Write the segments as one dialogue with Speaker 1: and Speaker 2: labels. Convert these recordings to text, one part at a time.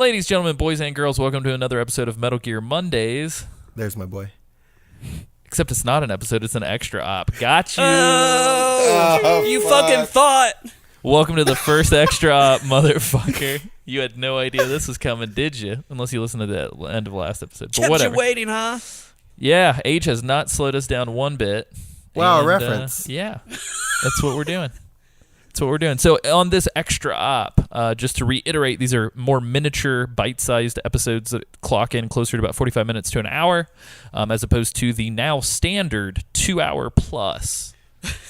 Speaker 1: Ladies, gentlemen, boys, and girls, welcome to another episode of Metal Gear Mondays.
Speaker 2: There's my boy.
Speaker 1: Except it's not an episode, it's an extra op. Got you.
Speaker 3: You fucking thought.
Speaker 1: Welcome to the first extra op, motherfucker. You had no idea this was coming, did you? Unless you listened to the end of last episode. But
Speaker 3: Kept
Speaker 1: whatever.
Speaker 3: you waiting, huh?
Speaker 1: Yeah, H has not slowed us down one bit.
Speaker 2: Wow, reference.
Speaker 1: Yeah, that's what we're doing. That's what we're doing. So on this extra op, just to reiterate, these are more miniature, bite-sized episodes that clock in closer to about 45 minutes to an hour, as opposed to the now standard 2-hour plus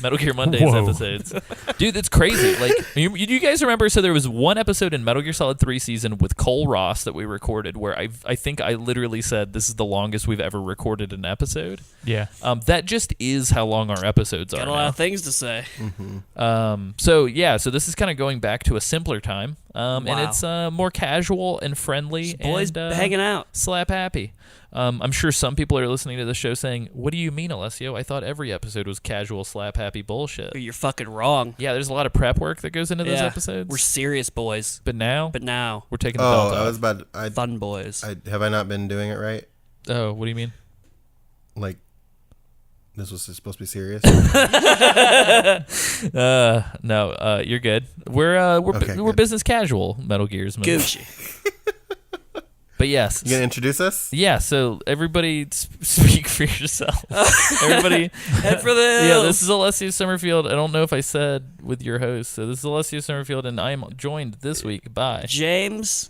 Speaker 1: Metal Gear Mondays episodes. Dude, that's crazy. Like, you guys remember? So there was one episode in Metal Gear Solid 3 season with Cole Ross that we recorded where I think I literally said this is the longest we've ever recorded an episode.
Speaker 4: Yeah.
Speaker 1: That just is how long our episodes are.
Speaker 3: Got a lot of things to say.
Speaker 1: Mm-hmm. So this is kind of going back to a simpler time. And it's more casual and friendly.
Speaker 3: Boys
Speaker 1: and,
Speaker 3: hanging out.
Speaker 1: Slap happy. I'm sure some people are listening to the show saying, what do you mean, Alessio? I thought every episode was casual, slap happy bullshit.
Speaker 3: You're fucking wrong.
Speaker 1: Yeah, there's a lot of prep work that goes into those episodes.
Speaker 3: We're serious boys.
Speaker 1: But now we're taking the belt off.
Speaker 3: Fun boys.
Speaker 2: Have I not been doing it right?
Speaker 1: Oh, what do you mean?
Speaker 2: Like, this was supposed to be serious?
Speaker 1: No, you're good. We're business casual Metal Gears.
Speaker 3: Gucci.
Speaker 1: But yes.
Speaker 2: You gonna introduce us?
Speaker 1: Yeah, so everybody speak for yourself. Everybody
Speaker 3: head for the hills.
Speaker 1: Yeah, this is Alessio Summerfield. I don't know if I said with your host. So this is Alessio Summerfield, and I am joined this week by
Speaker 3: James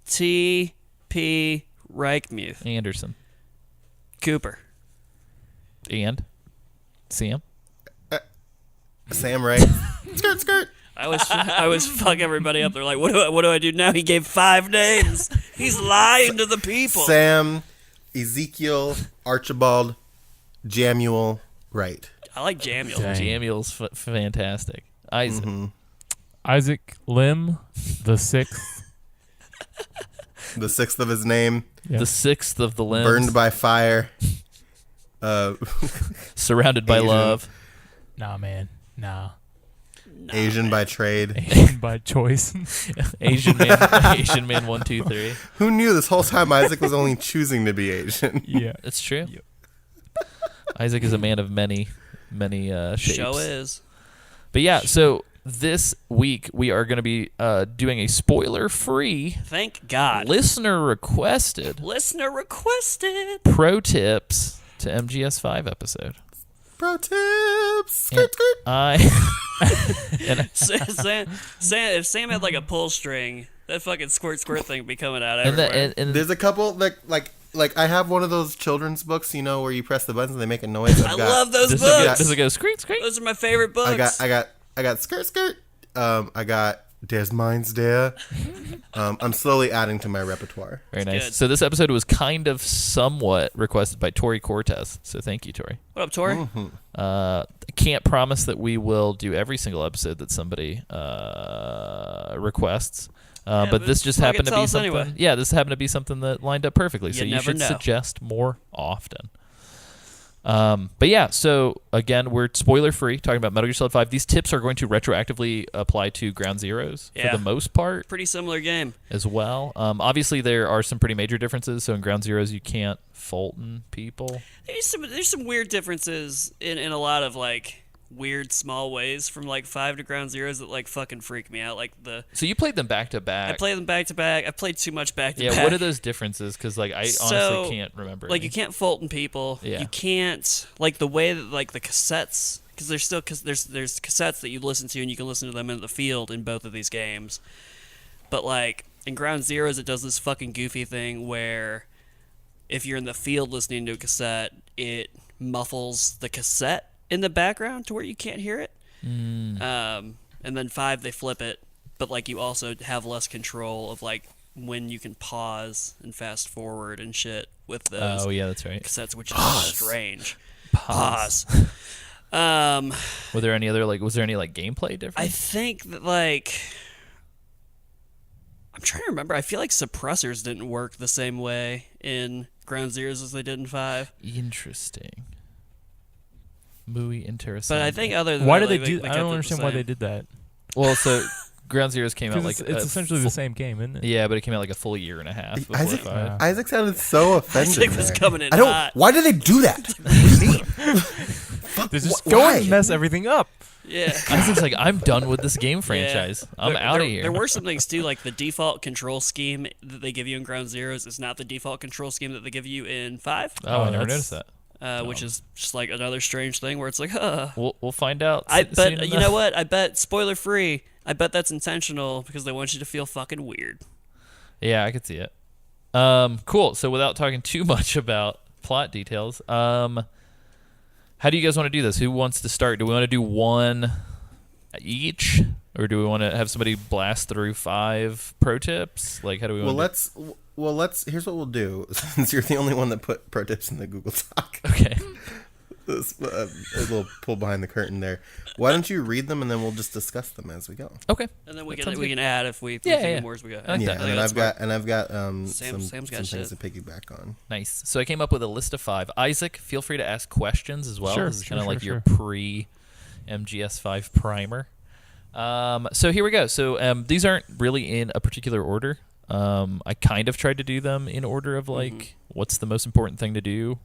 Speaker 3: T. P. Reichmuth.
Speaker 1: Anderson.
Speaker 3: Cooper.
Speaker 1: And Sam.
Speaker 2: Sam, right? Skirt.
Speaker 3: I always fuck everybody up. They're like, what do I do now? He gave 5 names. He's lying to the people.
Speaker 2: Sam, Ezekiel, Archibald, Jamuel, right.
Speaker 3: I like Jamuel.
Speaker 1: Jamuel's fantastic. Isaac.
Speaker 2: Mm-hmm.
Speaker 4: Isaac Lim, the sixth.
Speaker 2: The sixth of his name.
Speaker 4: Yeah.
Speaker 1: The sixth of the limbs.
Speaker 2: Burned by fire.
Speaker 1: Surrounded by
Speaker 2: Asian.
Speaker 1: love.
Speaker 4: Nah, man. Nah.
Speaker 2: Asian by trade.
Speaker 4: Asian by choice.
Speaker 1: Asian man 1, 2, 3.
Speaker 2: Who knew this whole time Isaac was only choosing to be Asian?
Speaker 4: Yeah.
Speaker 1: It's true.
Speaker 4: Yep.
Speaker 1: Isaac is a man of many shapes.
Speaker 3: Show is.
Speaker 1: But yeah, so this week we are going to be doing a spoiler-free,
Speaker 3: Thank God.
Speaker 1: listener requested pro tips to MGS5 episode.
Speaker 2: Pro tips.
Speaker 1: And
Speaker 3: If Sam had like a pull string, that fucking squirt thing would be coming out everywhere.
Speaker 1: and
Speaker 2: There's a couple like I have one of those children's books, where you press the buttons and they make a noise.
Speaker 3: I love those
Speaker 1: does
Speaker 3: books.
Speaker 1: it go screech?
Speaker 3: Those are my favorite books.
Speaker 2: I got skirt. I got There's Mine's There. I'm slowly adding to my repertoire.
Speaker 1: Very nice.
Speaker 3: good.
Speaker 1: So this episode was kind of somewhat requested by Tori Cortez. So thank you, Tori.
Speaker 3: What up, Tori?
Speaker 2: Mm-hmm.
Speaker 1: I can't promise that we will do every single episode that somebody requests. But this just happened to be something.
Speaker 3: Anyway.
Speaker 1: Yeah, this happened to be something that lined up perfectly. So you
Speaker 3: never
Speaker 1: should
Speaker 3: know.
Speaker 1: suggest more often. But yeah, so again, we're spoiler free talking about Metal Gear Solid 5. These tips are going to retroactively apply to Ground Zeroes for the most part
Speaker 3: Pretty similar game.
Speaker 1: as well. Obviously, there are some pretty major differences. So in Ground Zeroes, you can't Fulton people.
Speaker 3: There's some weird differences in a lot of like weird small ways from like 5 to Ground Zeroes that like fucking freak me out. Like
Speaker 1: So you played them back to back.
Speaker 3: I play them back to back. I played too much back to back.
Speaker 1: Yeah, what are those differences? Because like I honestly can't remember.
Speaker 3: Like you can't Fulton people.
Speaker 1: Yeah.
Speaker 3: You can't like the way that like the cassettes, because there's still there's cassettes that you listen to and you can listen to them in the field in both of these games. But like in Ground Zeroes, it does this fucking goofy thing where if you're in the field listening to a cassette, it muffles the cassette in the background to where you can't hear it. And then 5, they flip it, but like you also have less control of like when you can pause and fast forward and shit with those
Speaker 1: Oh yeah, that's right.
Speaker 3: cassettes, which is
Speaker 2: Pause.
Speaker 3: strange.
Speaker 1: Pause.
Speaker 3: Pause.
Speaker 1: Was there any gameplay difference?
Speaker 3: I think that like I'm trying to remember. I feel like suppressors didn't work the same way in Ground Zeroes as they did in 5.
Speaker 1: Interesting. Muy interesting.
Speaker 3: But I think other than
Speaker 4: Why
Speaker 3: that,
Speaker 4: did
Speaker 3: like,
Speaker 4: they do?
Speaker 3: they
Speaker 4: I
Speaker 3: kept
Speaker 4: don't
Speaker 3: it the
Speaker 4: understand why
Speaker 3: same.
Speaker 4: they did that.
Speaker 1: Well, so Ground Zeroes came out
Speaker 4: 'Cause
Speaker 1: like
Speaker 4: it's essentially the same game, isn't it?
Speaker 1: Yeah, but it came out like a full year and a half before
Speaker 2: Isaac,
Speaker 1: 5.
Speaker 2: Isaac sounded so offended.
Speaker 3: Isaac was
Speaker 2: there.
Speaker 3: coming in
Speaker 2: I don't.
Speaker 3: hot.
Speaker 2: Why do they do that? What do you mean? Fuck,
Speaker 4: They just
Speaker 2: wh-
Speaker 4: go
Speaker 2: why?
Speaker 4: and mess everything up.
Speaker 3: Yeah.
Speaker 1: Isaac's like, I'm done with this game franchise. I'm
Speaker 3: There-
Speaker 1: out
Speaker 3: there-
Speaker 1: of here.
Speaker 3: There were some things too, like the default control scheme that they give you in Ground Zeroes is not the default control scheme that they give you in 5,
Speaker 1: oh, I never
Speaker 4: that's-
Speaker 1: noticed that.
Speaker 3: which is just like another strange thing where it's like,
Speaker 1: We'll find out.
Speaker 3: I
Speaker 1: soon
Speaker 3: bet you
Speaker 1: enough.
Speaker 3: know what? I bet spoiler free. I bet that's intentional because they want you to feel fucking weird.
Speaker 1: Yeah, I could see it. Cool. So without talking too much about plot details, how do you guys want to do this? Who wants to start? Do we want to do one each, or do we want to have somebody blast through 5 pro tips? Like, how do we want to
Speaker 2: let's. Here's what we'll do. Since you're the only one that put pro tips in the Google Doc,
Speaker 1: Okay.
Speaker 2: this, a little pull behind the curtain there. Why don't you read them and then we'll just discuss them as we go.
Speaker 1: Okay.
Speaker 3: And then we
Speaker 1: That
Speaker 3: can
Speaker 1: sounds
Speaker 3: we
Speaker 1: good.
Speaker 3: can add if we
Speaker 1: Yeah,
Speaker 3: think
Speaker 1: yeah.
Speaker 3: more as we go.
Speaker 1: I like
Speaker 2: Yeah,
Speaker 1: that.
Speaker 2: and then
Speaker 3: that's
Speaker 2: I've got
Speaker 3: Sam's
Speaker 2: some
Speaker 3: got
Speaker 2: things
Speaker 3: shit.
Speaker 2: to piggyback on.
Speaker 1: Nice. So I came up with a list of 5. Isaac, feel free to ask questions as well.
Speaker 4: Sure,
Speaker 1: This is kind of
Speaker 4: sure,
Speaker 1: like your
Speaker 4: sure.
Speaker 1: pre MGS5 primer. So here we go. So these aren't really in a particular order. I kind of tried to do them in order of like what's the most important thing to do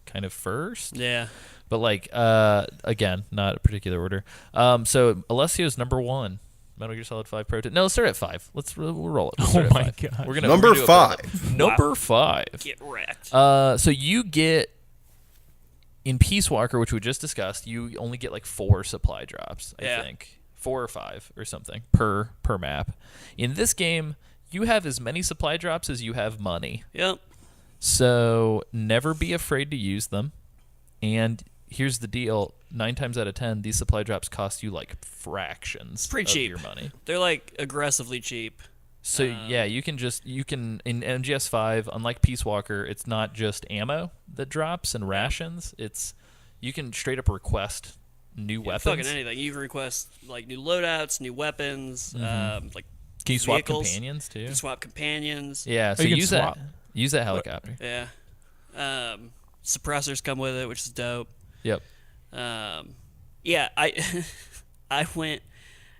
Speaker 1: kind of first.
Speaker 3: Yeah.
Speaker 1: But like again, not a particular order. So Alessio's number 1. Metal Gear Solid 5 Pro Tip. No, let's start at 5. We'll roll it. We'll
Speaker 4: Oh
Speaker 1: start at
Speaker 4: my
Speaker 1: 5.
Speaker 4: God.
Speaker 1: We're gonna
Speaker 2: Number
Speaker 1: we're gonna do a
Speaker 2: 5.
Speaker 1: build-up. Number 5.
Speaker 3: Get wrecked.
Speaker 1: So you get in Peace Walker, which we just discussed, you only get like 4 supply drops, I
Speaker 3: Yeah.
Speaker 1: think. 4 or 5 or something per map. In this game, you have as many supply drops as you have money.
Speaker 3: Yep.
Speaker 1: So never be afraid to use them. And here's the deal. 9 times out of 10, these supply drops cost you like fractions
Speaker 3: Pretty
Speaker 1: of
Speaker 3: cheap.
Speaker 1: your money.
Speaker 3: They're like aggressively cheap.
Speaker 1: So yeah, you can in MGS5, unlike Peace Walker, it's not just ammo that drops and rations. It's you can straight up request new weapons.
Speaker 3: Fucking anything. You can request like new loadouts, new weapons, like
Speaker 1: Can you swap
Speaker 3: vehicles.
Speaker 1: companions too?
Speaker 3: You can swap companions.
Speaker 1: Yeah, so
Speaker 4: you can
Speaker 1: use
Speaker 4: swap.
Speaker 1: that. Use that helicopter.
Speaker 3: Yeah. Suppressors come with it, which is dope.
Speaker 1: Yep.
Speaker 3: Yeah, I went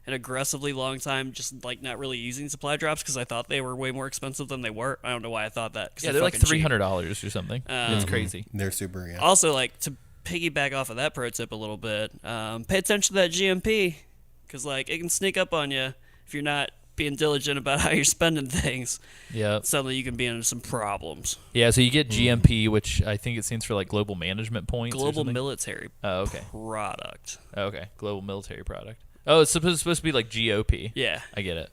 Speaker 3: an aggressively long time just like not really using supply drops because I thought they were way more expensive than they were. I don't know why I thought that. 'Cause
Speaker 1: Yeah, they're like
Speaker 3: fucking cheap.
Speaker 1: $300 or something. It's crazy.
Speaker 2: They're super. Yeah.
Speaker 3: Also, like to piggyback off of that pro tip a little bit, pay attention to that GMP because like it can sneak up on you if you're not being diligent about how you're spending things.
Speaker 1: Yeah.
Speaker 3: Suddenly you can be into some problems.
Speaker 1: Yeah, so you get GMP, which I think it stands for like Global Management Points. or
Speaker 3: Global
Speaker 1: something.
Speaker 3: military
Speaker 1: Oh, okay.
Speaker 3: product.
Speaker 1: Okay. Global Military Product. Oh, it's supposed to be like GOP.
Speaker 3: Yeah.
Speaker 1: I get it.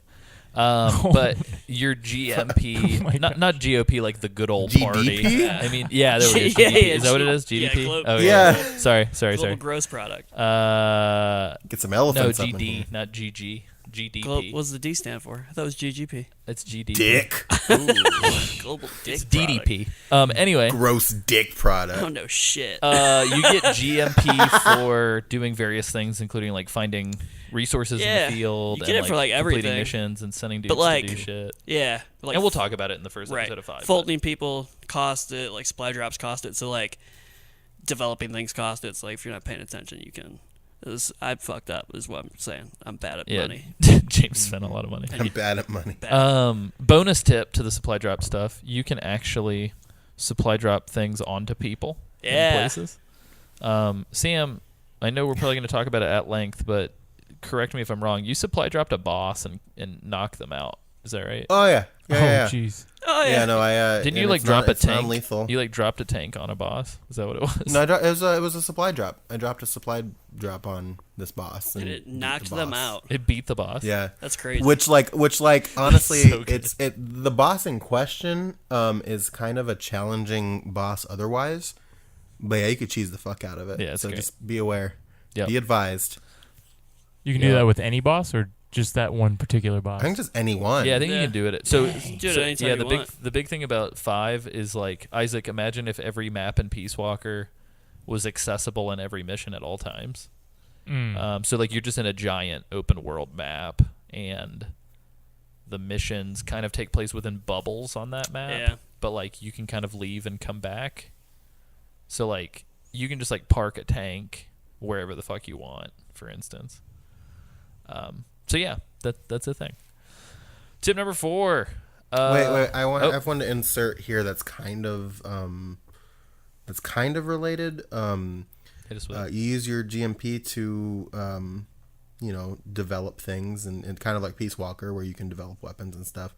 Speaker 1: But your GMP,
Speaker 4: my
Speaker 1: not GOP like the good old party.
Speaker 2: GDP?
Speaker 1: I mean, yeah, there we go.
Speaker 3: Yeah,
Speaker 1: GDP.
Speaker 3: yeah,
Speaker 1: Is that what it
Speaker 3: G-
Speaker 1: is?
Speaker 3: yeah,
Speaker 1: GDP?
Speaker 3: glo-
Speaker 1: oh,
Speaker 2: Yeah.
Speaker 1: Sorry.
Speaker 3: Global gross product.
Speaker 2: Get some
Speaker 1: No,
Speaker 2: elephants up in
Speaker 1: GD,
Speaker 2: here.
Speaker 1: not GG. GDP.
Speaker 3: What does the D stand for? I thought it was GGP.
Speaker 1: It's GDP.
Speaker 2: Dick.
Speaker 3: Global dick
Speaker 1: It's
Speaker 3: product.
Speaker 1: DDP. Anyway,
Speaker 2: Gross dick product.
Speaker 3: Oh no shit.
Speaker 1: you get GMP for doing various things, including like finding resources
Speaker 3: Yeah,
Speaker 1: in the field,
Speaker 3: you get
Speaker 1: and
Speaker 3: it for, like,
Speaker 1: completing
Speaker 3: everything.
Speaker 1: missions and sending dudes
Speaker 3: But, like,
Speaker 1: to do shit.
Speaker 3: yeah. Like,
Speaker 1: And we'll talk about it in the first
Speaker 3: right.
Speaker 1: episode of 5. but-
Speaker 3: Folding people cost it. Like supply drops cost it. So like developing things cost it. So like if you're not paying attention, you can. I fucked up. Is what I'm saying. I'm bad at
Speaker 1: Yeah,
Speaker 3: money.
Speaker 1: James spent a lot of money.
Speaker 2: I'm bad at money.
Speaker 1: Bonus tip to the supply drop stuff: you can actually supply drop things onto people
Speaker 3: Yeah.
Speaker 1: in places. Sam, I know we're probably going to talk about it at length, but correct me if I'm wrong. You supply dropped a boss and knocked them out. Is that right?
Speaker 2: Oh yeah.
Speaker 4: Oh,
Speaker 2: Yeah.
Speaker 4: jeez.
Speaker 3: Oh yeah.
Speaker 2: Yeah. No,
Speaker 1: Didn't
Speaker 2: and
Speaker 1: you like
Speaker 2: it's
Speaker 1: drop
Speaker 2: not,
Speaker 1: a
Speaker 2: it's
Speaker 1: tank?
Speaker 2: Non-lethal.
Speaker 1: You like dropped a tank on a boss. Is that what it was?
Speaker 2: No, it was a supply drop. I dropped a supply drop on this boss,
Speaker 3: And
Speaker 2: and
Speaker 3: it
Speaker 2: beat
Speaker 3: knocked
Speaker 2: the
Speaker 3: them
Speaker 2: boss.
Speaker 3: out.
Speaker 1: It beat the boss.
Speaker 2: Yeah.
Speaker 3: That's crazy.
Speaker 2: Which honestly,
Speaker 1: So good.
Speaker 2: the boss in question is kind of a challenging boss otherwise, but yeah, you could cheese the fuck out of it.
Speaker 1: Yeah, it's
Speaker 2: so
Speaker 1: great.
Speaker 2: just be aware,
Speaker 1: Yep.
Speaker 2: be advised.
Speaker 4: You can
Speaker 1: Yeah.
Speaker 4: do that with any boss or just that one particular boss?
Speaker 2: I think just any one.
Speaker 1: Yeah, I think you
Speaker 3: Yeah.
Speaker 1: can do it. So,
Speaker 3: do it anytime
Speaker 1: yeah,
Speaker 3: you
Speaker 1: the big
Speaker 3: want.
Speaker 1: the big thing about 5 is like Isaac. Imagine if every map in Peace Walker was accessible in every mission at all times. So like you're just in a giant open world map, and the missions kind of take place within bubbles on that map.
Speaker 3: Yeah.
Speaker 1: But like you can kind of leave and come back. So like you can just like park a tank wherever the fuck you want, for instance. So yeah, that's a thing. Tip number 4.
Speaker 2: Wait. I
Speaker 1: oh.
Speaker 2: have one to insert here that's kind of related.
Speaker 1: Hit us with it.
Speaker 2: You use your GMP to develop things and kind of like Peace Walker where you can develop weapons and stuff.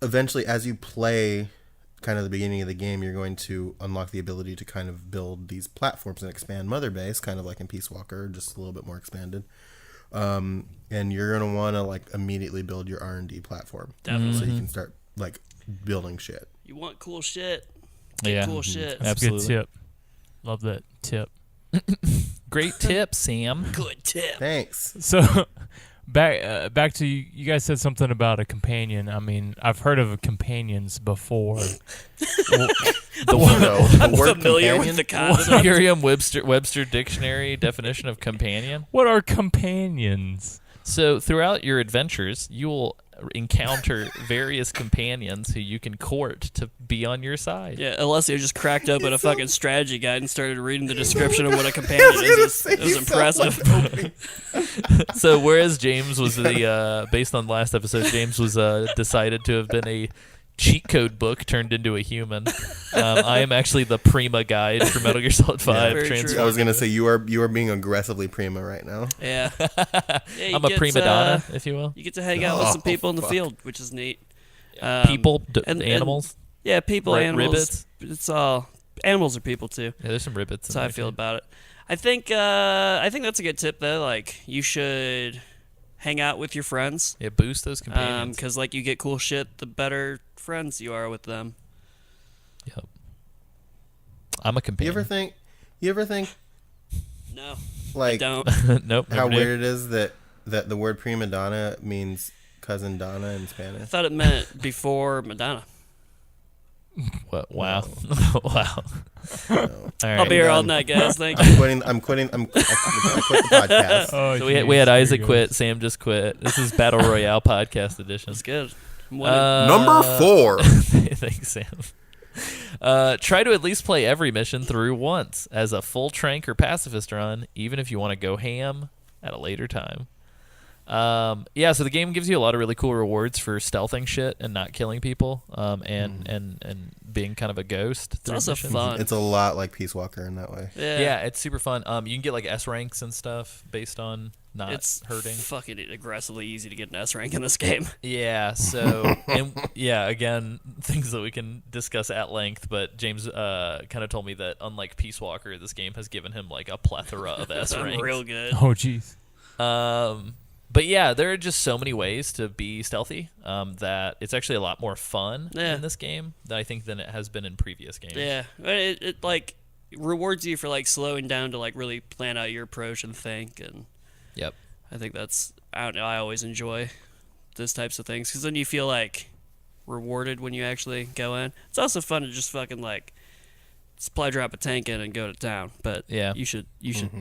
Speaker 2: Eventually, as you play kind of the beginning of the game, you're going to unlock the ability to kind of build these platforms and expand Mother Base, kind of like in Peace Walker, just a little bit more expanded. And you're going to want to like immediately build your R&D platform.
Speaker 3: Definitely.
Speaker 2: So you can start like building shit.
Speaker 3: You want cool shit?
Speaker 1: Yeah.
Speaker 3: Cool shit.
Speaker 4: That's
Speaker 1: Absolutely.
Speaker 4: a good tip. Love that tip.
Speaker 1: Great tip, Sam.
Speaker 3: Good tip.
Speaker 2: Thanks.
Speaker 4: So back to you guys said something about a companion. I mean, I've heard of companions before.
Speaker 3: I'm
Speaker 2: word
Speaker 3: familiar
Speaker 2: companion?
Speaker 3: with the concept.
Speaker 1: Merriam-Webster dictionary definition of companion.
Speaker 4: What are companions?
Speaker 1: So throughout your adventures, you will encounter various companions who you can court to be on your side.
Speaker 3: Yeah, Alessio just cracked open a fucking strategy guide and started reading the description of what a companion is. It was impressive.
Speaker 1: So whereas James was based on last episode, James was decided to have been a cheat code book turned into a human. I am actually the Prima guide for Metal Gear Solid 5.
Speaker 3: very true.
Speaker 2: I was gonna say you are being aggressively prima right now.
Speaker 3: Yeah. Yeah,
Speaker 1: I'm a prima donna, if you will.
Speaker 3: You get to hang out with some people in the field, which is neat.
Speaker 1: People,
Speaker 3: and
Speaker 1: animals.
Speaker 3: Yeah, people, animals.
Speaker 1: Ribbits.
Speaker 3: It's all animals are people too.
Speaker 1: Yeah, there's some ribbits.
Speaker 3: That's how I feel about it. I think that's a good tip though. Like you should hang out with your friends.
Speaker 1: Yeah, boost those companions.
Speaker 3: Because like you get cool shit, the better friends you are with them.
Speaker 1: Yep. I'm a
Speaker 2: You
Speaker 1: companion.
Speaker 2: ever think
Speaker 3: No,
Speaker 2: like
Speaker 3: don't.
Speaker 1: Nope.
Speaker 2: how
Speaker 1: never do.
Speaker 2: weird it is that the word prima donna means cousin Donna in
Speaker 3: I
Speaker 2: Spanish?
Speaker 3: thought it meant before Madonna.
Speaker 1: What? Wow. Wow.
Speaker 2: No.
Speaker 1: All right.
Speaker 3: I'll be here all
Speaker 2: done.
Speaker 3: night, guys. Thank you.
Speaker 2: I quit the podcast.
Speaker 1: So we had Isaac quit. Sam just quit. This is Battle Royale podcast edition.
Speaker 3: That's good. I'm winning.
Speaker 2: Number 4.
Speaker 1: Thanks, Sam. Try to at least play every mission through once as a full trank or pacifist run, even if you want to go ham at a later time. Yeah, so the game gives you a lot of really cool rewards for stealthing shit and not killing people, and being kind of a ghost.
Speaker 3: It's also fun.
Speaker 2: It's a lot like Peace Walker in that way.
Speaker 1: Yeah, it's super fun. You can get like S ranks and stuff based on not
Speaker 3: It's
Speaker 1: hurting.
Speaker 3: fucking aggressively easy to get an S rank in this game.
Speaker 1: Yeah, so and yeah, again, things that we can discuss at length, but James kind of told me that unlike Peace Walker, this game has given him like a plethora of S
Speaker 3: I'm
Speaker 1: ranks.
Speaker 3: real good.
Speaker 4: Oh, jeez.
Speaker 1: But yeah, there are just so many ways to be stealthy that it's actually a lot more fun in this game than I think than it has been in previous games.
Speaker 3: Yeah, it like rewards you for like slowing down to like really plan out your approach and think, and
Speaker 1: Yep.
Speaker 3: I think that's I don't know. I always enjoy those types of things because then you feel like rewarded when you actually go in. It's also fun to just fucking like supply drop a tank in and go to town. But
Speaker 1: Yeah.
Speaker 3: you should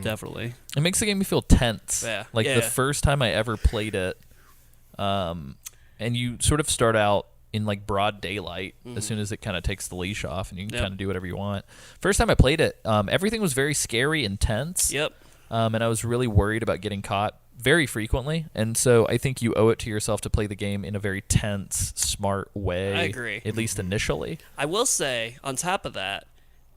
Speaker 3: definitely.
Speaker 1: It makes the game feel tense.
Speaker 3: Yeah.
Speaker 1: Like
Speaker 3: Yeah.
Speaker 1: the first time I ever played it, and you sort of start out in like broad daylight as soon as it kind of takes the leash off and you can
Speaker 3: Yep.
Speaker 1: kind of do whatever you want. First time I played it, everything was very scary and tense.
Speaker 3: Yep.
Speaker 1: And I was really worried about getting caught very frequently. And so I think you owe it to yourself to play the game in a very tense, smart way.
Speaker 3: I agree.
Speaker 1: At least initially.
Speaker 3: I will say, on top of that,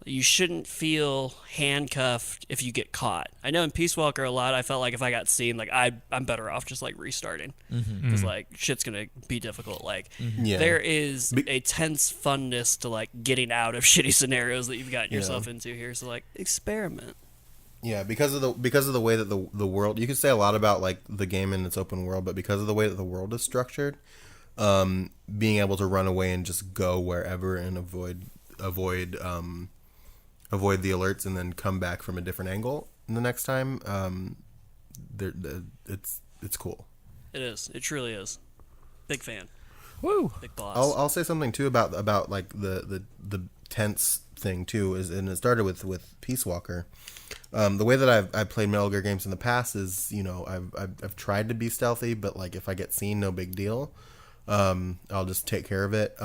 Speaker 3: you shouldn't feel handcuffed if you get caught. I know in Peace Walker a lot, I felt like if I got seen, like I'm better off just like restarting because like shit's gonna be difficult. Like
Speaker 2: Yeah.
Speaker 3: there is a tense funness to like getting out of shitty scenarios that you've gotten yourself into here. So like experiment.
Speaker 2: Yeah, because of the way that the world, you could say a lot about like the game and its open world, but because of the way that the world is structured, being able to run away and just go wherever and avoid the alerts and then come back from a different angle the next time, it's cool.
Speaker 3: It is. It truly is. Big fan.
Speaker 1: Woo.
Speaker 3: Big boss.
Speaker 2: I'll say something too about like the tense thing too and it started with Peace Walker. The way that I've played Metal Gear games in the past is, you know, I've tried to be stealthy, but like if I get seen, no big deal. I'll just take care of it.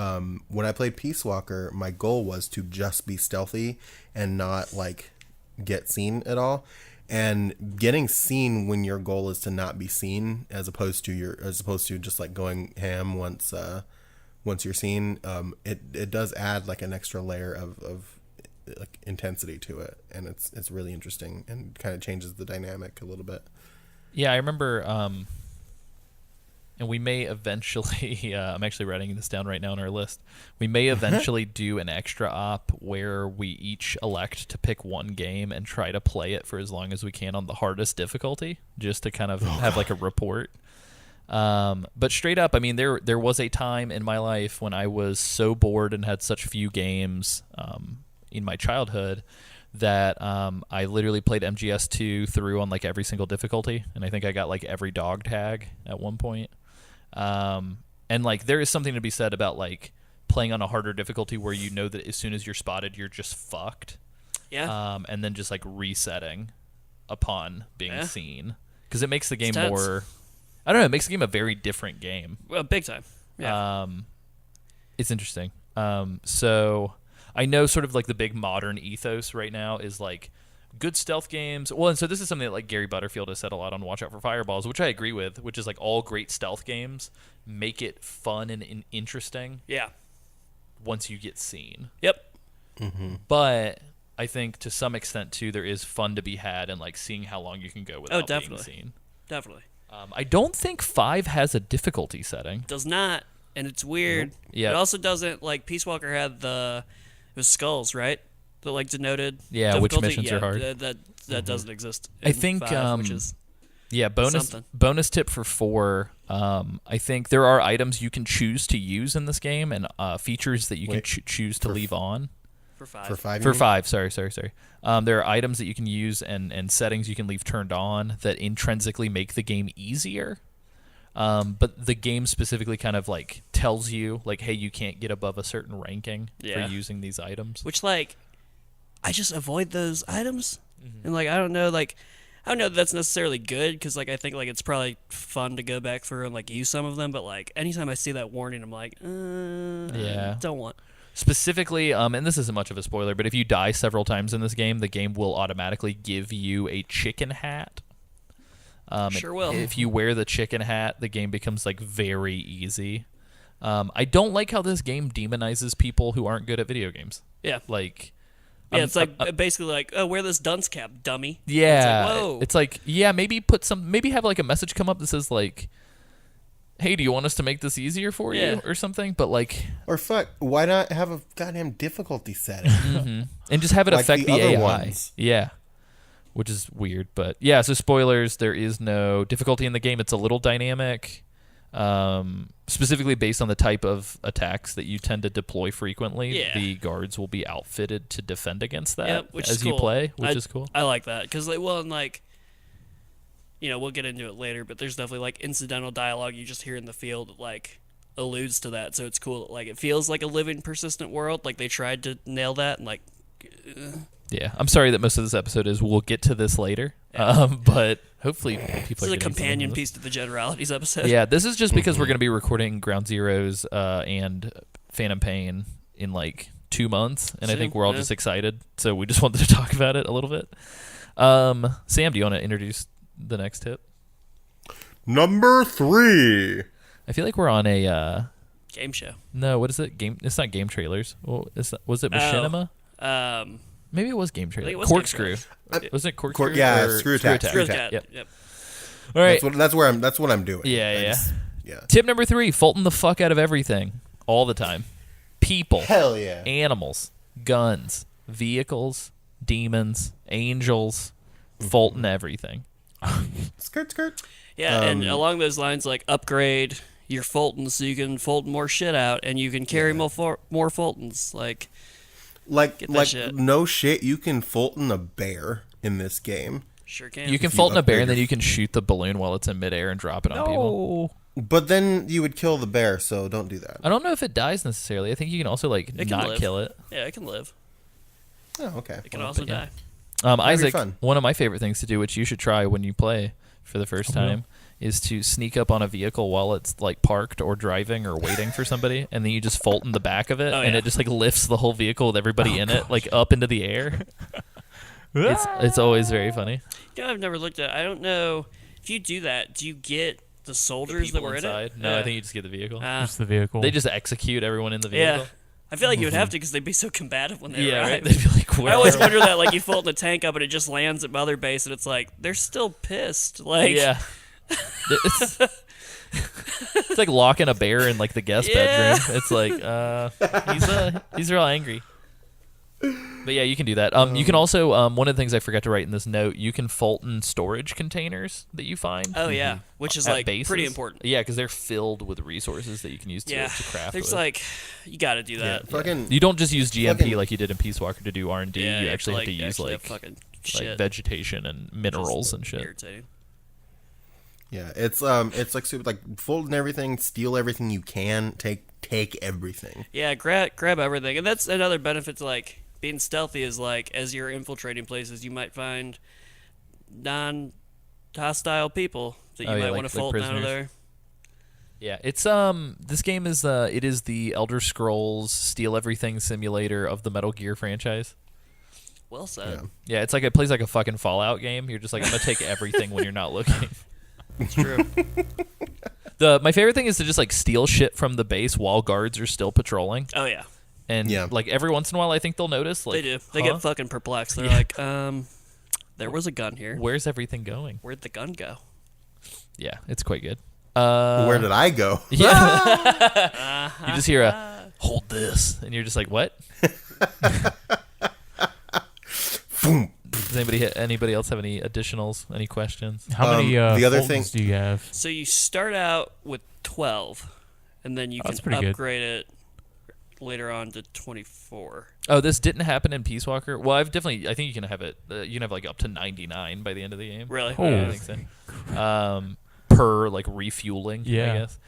Speaker 2: When I played Peace Walker, my goal was to just be stealthy and not like get seen at all. and getting seen when your goal is to not be seen, as opposed to just like going ham once you're seen. It does add like an extra layer of like intensity to it, and it's really interesting and kind of changes the dynamic a little bit.
Speaker 1: Yeah, I remember, and we may eventually, I'm actually writing this down right now on our list. We may eventually do an extra op where we each elect to pick one game and try to play it for as long as we can on the hardest difficulty, just to kind of have like a report. But straight up, I mean, there was a time in my life when I was so bored and had such few games in my childhood that I literally played MGS2 through on like every single difficulty, and I think I got like every dog tag at one point. And like there is something to be said about like playing on a harder difficulty where you know that as soon as you're spotted, you're just fucked.
Speaker 3: Yeah.
Speaker 1: And then just like resetting upon being seen, because it makes the game
Speaker 3: tense.
Speaker 1: more. I don't know. It makes the game a very different game.
Speaker 3: Well, big time. Yeah.
Speaker 1: It's interesting. So I know sort of like the big modern ethos right now is like good stealth games. Well, and so this is something that like Gary Butterfield has said a lot on Watch Out for Fireballs, which I agree with, which is like all great stealth games make it fun and interesting
Speaker 3: Yeah.
Speaker 1: once you get seen.
Speaker 3: Yep.
Speaker 1: But I think to some extent too, there is fun to be had in like seeing how long you can go without being
Speaker 3: definitely.
Speaker 1: seen.
Speaker 3: Definitely.
Speaker 1: I don't think 5 has a difficulty setting.
Speaker 3: Does not, and it's weird.
Speaker 1: Yeah.
Speaker 3: It also doesn't, like, Peace Walker had it was skulls, right? That, like, denoted
Speaker 1: Yeah, which
Speaker 3: difficulty.
Speaker 1: missions are hard.
Speaker 3: That doesn't exist
Speaker 1: I
Speaker 3: in
Speaker 1: think,
Speaker 3: 5, which is
Speaker 1: Yeah,
Speaker 3: something.
Speaker 1: bonus tip for 4. I think there are items you can choose to use in this game, and features that you can choose to leave on.
Speaker 3: for 5.
Speaker 2: For 5,
Speaker 1: For 5, sorry. There are items that you can use and settings you can leave turned on that intrinsically make the game easier. But the game specifically kind of like tells you like, hey, you can't get above a certain ranking for using these items.
Speaker 3: Which, like, I just avoid those items. And, like, I don't know that that's necessarily good, because, like, I think, like, it's probably fun to go back through and, like, use some of them. But, like, anytime I see that warning, I'm like, don't want.
Speaker 1: Specifically, and this isn't much of a spoiler, but if you die several times in this game, the game will automatically give you a chicken hat.
Speaker 3: Sure will.
Speaker 1: If you wear the chicken hat, the game becomes like very easy. I don't like how this game demonizes people who aren't good at video games.
Speaker 3: Yeah.
Speaker 1: Like,
Speaker 3: Yeah, it's like basically like, oh, wear this dunce cap, dummy.
Speaker 1: yeah,
Speaker 3: It's like, whoa.
Speaker 1: it's like, yeah, maybe maybe have like a message come up that says like, hey, do you want us to make this easier for you or something? But like,
Speaker 2: or fuck, why not have a goddamn difficulty setting?
Speaker 1: and just have it
Speaker 2: Like
Speaker 1: affect
Speaker 2: the
Speaker 1: the,
Speaker 2: other
Speaker 1: AI.
Speaker 2: ones.
Speaker 1: Yeah. Which is weird, but yeah, so spoilers, there is no difficulty in the game. It's a little dynamic, specifically based on the type of attacks that you tend to deploy frequently.
Speaker 3: Yeah.
Speaker 1: The guards will be outfitted to defend against that
Speaker 3: which
Speaker 1: as
Speaker 3: is
Speaker 1: you
Speaker 3: cool.
Speaker 1: play, which is cool.
Speaker 3: I like that, because, like, well, and, like, you know, we'll get into it later, but there's definitely, like, incidental dialogue you just hear in the field that, like, alludes to that, so it's cool. Like, it feels like a living, persistent world. Like, they tried to nail that, and, like,
Speaker 1: Yeah, I'm sorry that most of this episode is we'll get to this later, but hopefully people
Speaker 3: this
Speaker 1: are
Speaker 3: is a
Speaker 1: getting something
Speaker 3: companion
Speaker 1: from this.
Speaker 3: piece to the Generalities episode.
Speaker 1: Yeah, this is just because we're going to be recording Ground Zeroes and Phantom Pain in like 2 months, and I think we're all just excited, so we just wanted to talk about it a little bit. Sam, do you want to introduce the next tip?
Speaker 2: Number 3.
Speaker 1: I feel like we're on a
Speaker 3: Game show.
Speaker 1: no, what is it? Game? It's not Game Trailers. Well, was it Machinima? Maybe it was Game Trailer.
Speaker 3: it was Game
Speaker 1: Corkscrew. Wasn't it Corkscrew?
Speaker 2: Yeah,
Speaker 1: or
Speaker 2: Screw Attack.
Speaker 3: Screw
Speaker 2: Screw
Speaker 3: Attack.
Speaker 1: Yep.
Speaker 3: Yep.
Speaker 1: All right.
Speaker 2: That's what I'm doing.
Speaker 1: Yeah.
Speaker 2: Yeah.
Speaker 1: Tip number 3: Fulton the fuck out of everything, all the time. People.
Speaker 2: Hell yeah.
Speaker 1: Animals, guns, vehicles, demons, angels, Fulton everything.
Speaker 2: Skirt.
Speaker 3: Yeah, and along those lines, like, upgrade your Fulton so you can Fulton more shit out, and you can carry more Fultons. Like Get that shit.
Speaker 2: No shit, you can Fulton a bear in this game.
Speaker 3: Sure can.
Speaker 1: You can
Speaker 2: If you
Speaker 1: Fulton a bear,
Speaker 2: upgrade
Speaker 1: and then
Speaker 2: your-
Speaker 1: you can shoot the balloon while it's in midair and drop it on people.
Speaker 2: But then you would kill the bear, so don't do that.
Speaker 1: I don't know if it dies necessarily. I think you can also like
Speaker 3: It can
Speaker 1: not
Speaker 3: live.
Speaker 1: kill it.
Speaker 3: Yeah, it can live.
Speaker 2: Oh, okay.
Speaker 3: It can
Speaker 2: Well,
Speaker 3: also
Speaker 1: but yeah.
Speaker 3: die.
Speaker 1: Isaac,
Speaker 2: fun.
Speaker 1: one of my favorite things to do, which you should try when you play for the first time, is to sneak up on a vehicle while it's like parked or driving or waiting for somebody, and then you just Fulton the back of it,
Speaker 3: Oh,
Speaker 1: and
Speaker 3: yeah.
Speaker 1: it just like lifts the whole vehicle with everybody in it like up into the air. It's always very funny.
Speaker 3: You know, I've never looked at. I don't know if you do that. Do you get the soldiers that
Speaker 1: People
Speaker 3: were
Speaker 1: inside.
Speaker 3: in it?
Speaker 1: No, I think you just get the vehicle.
Speaker 4: Just the vehicle.
Speaker 1: They just execute everyone in the vehicle.
Speaker 3: Yeah. I feel like you would have to because they'd be so combative when they
Speaker 1: Yeah,
Speaker 3: arrive.
Speaker 1: right? They'd be like,
Speaker 3: I always wonder that, like, you fold the tank up and it just lands at Mother Base, and it's like they're still pissed. Like,
Speaker 1: yeah. It's like locking a bear in like the guest
Speaker 3: Yeah.
Speaker 1: bedroom. It's like he's real angry. But yeah, you can do that. You can also one of the things I forgot to write in this note, you can Fulton storage containers that you find.
Speaker 3: oh yeah, which is
Speaker 1: at
Speaker 3: like
Speaker 1: bases.
Speaker 3: pretty important.
Speaker 1: Yeah, because they're filled with resources that you can use to
Speaker 3: Yeah,
Speaker 1: craft.
Speaker 3: there's
Speaker 1: with.
Speaker 3: like you got to do
Speaker 2: Yeah,
Speaker 3: that.
Speaker 2: fucking.
Speaker 1: You don't just use GMP
Speaker 2: fucking-
Speaker 1: like you did in Peace Walker to do R&D.
Speaker 3: Yeah,
Speaker 1: you actually have to use
Speaker 3: actually
Speaker 1: like
Speaker 3: have fucking shit.
Speaker 1: vegetation and minerals
Speaker 3: Just
Speaker 1: and shit.
Speaker 3: Irritating.
Speaker 2: Yeah, it's like super like folding everything, steal everything you can, take everything.
Speaker 3: Yeah, grab everything, and that's another benefit to like being stealthy. Is like as you're infiltrating places, you might find non-hostile people that you
Speaker 1: Oh, yeah,
Speaker 3: might
Speaker 1: like-
Speaker 3: want to
Speaker 1: like
Speaker 3: fold out of
Speaker 1: prisoners.
Speaker 3: there.
Speaker 1: Yeah, it's this game is it is the Elder Scrolls Steal Everything simulator of the Metal Gear franchise.
Speaker 3: Well said.
Speaker 2: Yeah.
Speaker 1: Yeah, it's like it plays like a fucking Fallout game. You're just like I'm gonna take everything when you're not looking.
Speaker 3: It's true.
Speaker 1: My favorite thing is to just like steal shit from the base while guards are still patrolling,
Speaker 3: Oh yeah,
Speaker 1: and
Speaker 2: Yeah.
Speaker 1: like every once in a while I think they'll notice. Like,
Speaker 3: they do. They
Speaker 1: huh?
Speaker 3: get fucking perplexed. They're
Speaker 1: Yeah.
Speaker 3: like, there was a gun here.
Speaker 1: Where's everything going?
Speaker 3: Where'd the gun go?
Speaker 1: Yeah, it's quite good.
Speaker 2: Where did I go?
Speaker 1: Yeah. You just hear a hold this, and you're just like, what?
Speaker 2: Boom.
Speaker 1: Does anybody else have any additionals? Any questions?
Speaker 4: How many
Speaker 2: the other
Speaker 4: Fultons
Speaker 2: thing-
Speaker 4: do you have?
Speaker 3: So you start out with 12, and then you
Speaker 4: Oh, that's
Speaker 3: can
Speaker 4: pretty good.
Speaker 3: upgrade it later on to 24.
Speaker 1: Oh, this didn't happen in Peace Walker. Well, I think you can have it. You can have like up to 99 by the end of the game.
Speaker 3: Really?
Speaker 4: Oh.
Speaker 1: Yeah, I think so. Per like refueling.
Speaker 4: Yeah.
Speaker 1: I guess.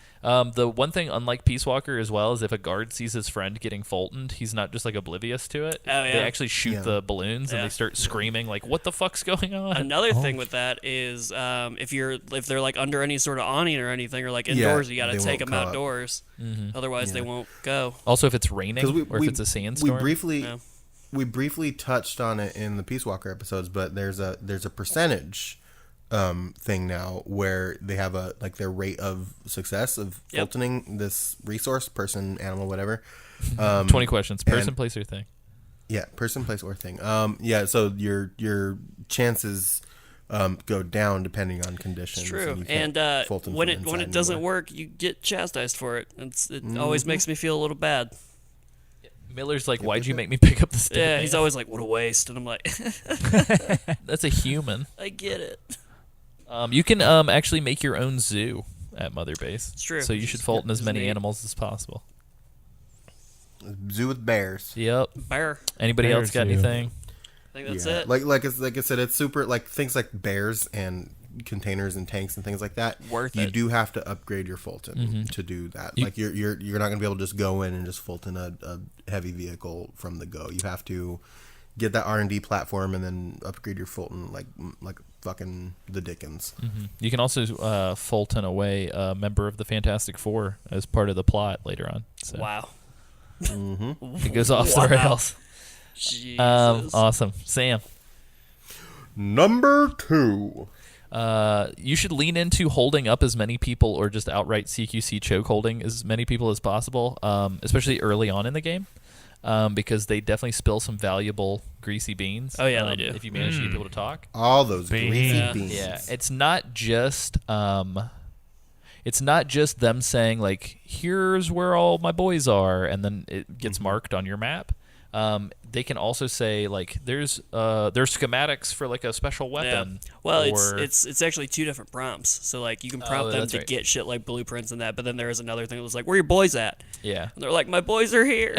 Speaker 1: The one thing, unlike Peace Walker as well, is if a guard sees his friend getting Fultoned, he's not just like oblivious to it.
Speaker 3: Oh, yeah.
Speaker 1: They actually shoot
Speaker 2: Yeah.
Speaker 1: the balloons and
Speaker 3: Yeah.
Speaker 1: they start screaming like, "What the fuck's going on?"
Speaker 3: Another
Speaker 4: Oh.
Speaker 3: thing with that is if they're like under any sort of awning or anything, or like
Speaker 2: Yeah,
Speaker 3: indoors, you got to
Speaker 2: they
Speaker 3: take
Speaker 2: won't
Speaker 3: them
Speaker 2: come up.
Speaker 3: outdoors.
Speaker 1: Mhm.
Speaker 3: Otherwise, they
Speaker 2: Yeah.
Speaker 3: won't go.
Speaker 1: Also, if it's raining
Speaker 2: 'Cause
Speaker 1: or if it's a sandstorm.
Speaker 3: Yeah.
Speaker 2: We briefly touched on it in the Peace Walker episodes, but there's a percentage thing now where they have their rate of success of
Speaker 3: Yep.
Speaker 2: Fultoning this resource, person, animal, whatever.
Speaker 1: 20 questions. Person,
Speaker 2: and-
Speaker 1: place, or thing.
Speaker 2: Yeah, person, place, or thing. Yeah, so your chances go down depending on conditions.
Speaker 3: It's true.
Speaker 2: you can't
Speaker 3: And
Speaker 2: Fulton
Speaker 3: when
Speaker 2: from
Speaker 3: it
Speaker 2: inside
Speaker 3: doesn't
Speaker 2: anymore.
Speaker 3: work, you get chastised for it. It always
Speaker 2: Mm-hmm.
Speaker 3: makes me feel a little bad.
Speaker 1: Miller's like, "Why'd you make me pick up the stick?"
Speaker 3: Yeah, he's always like, "What a waste," and I'm like,
Speaker 1: That's a human.
Speaker 3: "I get it."
Speaker 1: You can actually make your own zoo at Mother Base.
Speaker 3: It's true.
Speaker 1: So you should Fulton as
Speaker 3: It's
Speaker 1: many
Speaker 3: neat.
Speaker 1: animals as possible.
Speaker 2: Zoo with bears.
Speaker 1: Yep.
Speaker 3: Bear.
Speaker 1: Anybody
Speaker 4: Bear
Speaker 1: else got
Speaker 4: zoo.
Speaker 1: anything?
Speaker 3: I think that's
Speaker 2: Yeah.
Speaker 3: it.
Speaker 2: Like I said, it's super like things like bears and containers and tanks and things like that.
Speaker 3: Worth
Speaker 2: you
Speaker 3: it.
Speaker 2: do have to upgrade your Fulton to do that. Like you're not gonna be able to just go in and just Fulton a heavy vehicle from the go. You have to get that R&D platform and then upgrade your Fulton like fucking the Dickens.
Speaker 1: You can also Fulton away a member of the Fantastic Four as part of the plot later on. So
Speaker 3: Wow.
Speaker 1: it goes off the
Speaker 3: Wow.
Speaker 1: rails.
Speaker 3: Jesus.
Speaker 1: Awesome. Sam,
Speaker 2: Number 2.
Speaker 1: you should lean into holding up as many people or just outright CQC choke holding as many people as possible, especially early on in the game. Because they definitely spill some valuable greasy beans.
Speaker 3: Oh, yeah, they do.
Speaker 1: If you manage to get people to talk.
Speaker 2: All those
Speaker 4: Beans.
Speaker 2: greasy
Speaker 3: Yeah.
Speaker 2: beans.
Speaker 1: Yeah, it's not just them saying like, "Here's where all my boys are," and then it gets marked on your map. They can also say like, "There's schematics for like a special weapon."
Speaker 3: Yeah. Well,
Speaker 1: or-
Speaker 3: it's actually 2 different prompts. So like you can prompt them
Speaker 1: that's
Speaker 3: to
Speaker 1: right.
Speaker 3: get shit like blueprints and that, but then there is another thing that was like, "Where your boys at?"
Speaker 1: yeah.
Speaker 3: And they're like, "My boys are here."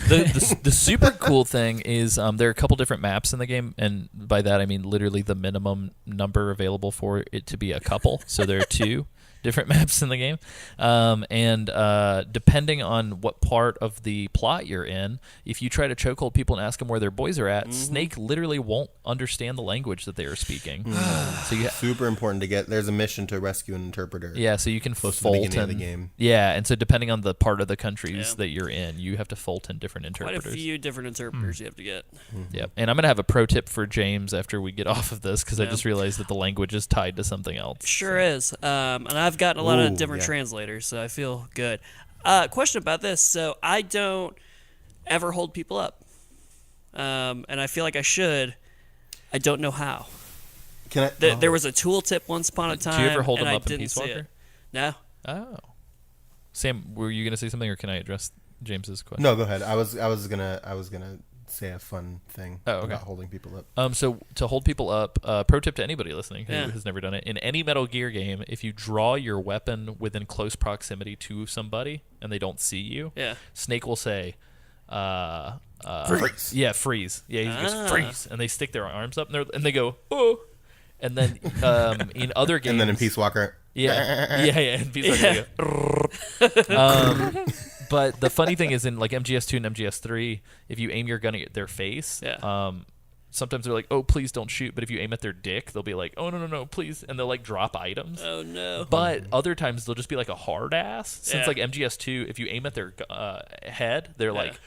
Speaker 1: The super cool thing is there are a couple different maps in the game, and by that I mean literally the minimum number available for it to be a couple. So there are 2. different maps in the game. And depending on what part of the plot you're in, if you try to chokehold people and ask them where their boys are at, Snake literally won't understand the language that they are speaking. So you
Speaker 2: Super important to get. There's a mission to rescue an interpreter.
Speaker 1: yeah, so you can
Speaker 2: Close to the
Speaker 1: Fulton.
Speaker 2: beginning of the game.
Speaker 1: Yeah, and so depending on the part of the countries that you're in, you have to Fulton different
Speaker 3: Quite
Speaker 1: interpreters.
Speaker 3: a few different interpreters you have to get.
Speaker 1: Yep. And I'm going to have a pro tip for James after we get off of this because I
Speaker 3: Yeah.
Speaker 1: just realized that the language is tied to something else.
Speaker 3: Sure is. And I've gotten a lot of
Speaker 2: Ooh,
Speaker 3: different
Speaker 2: yeah.
Speaker 3: translators, so I feel good. Question about this. So I don't ever hold people up. And I feel like I should. I don't know how.
Speaker 2: Can I?
Speaker 3: There was a tooltip once upon a time.
Speaker 1: Do you ever hold
Speaker 3: and
Speaker 1: them
Speaker 3: I
Speaker 1: up in
Speaker 3: didn't
Speaker 1: Peace
Speaker 3: see
Speaker 1: Walker?
Speaker 3: it. No.
Speaker 1: Oh. Sam, were you going to say something or can I address James's question?
Speaker 2: No, go ahead. I was gonna say a fun thing
Speaker 1: Oh, okay.
Speaker 2: about holding people up.
Speaker 1: So to hold people up, pro tip to anybody listening who
Speaker 3: Yeah.
Speaker 1: has never done it, in any Metal Gear game, if you draw your weapon within close proximity to somebody and they don't see you,
Speaker 3: Yeah.
Speaker 1: Snake will say,
Speaker 2: Freeze.
Speaker 1: yeah, freeze. Yeah, he
Speaker 3: Ah.
Speaker 1: goes, freeze. And they stick their arms up and they go, oh. And then in other games.
Speaker 2: And then in Peace Walker.
Speaker 1: Yeah, and Peace Walker, they go, but the funny thing is in like MGS2 and MGS3, if you aim your gun at their face, sometimes they're like, oh, please don't shoot. But if you aim at their dick, they'll be like, oh, no, please. And they'll like drop items.
Speaker 3: Oh, no.
Speaker 1: But other times they'll just be like a hard ass. Since
Speaker 3: Yeah.
Speaker 1: like MGS2, if you aim at their head, they're like,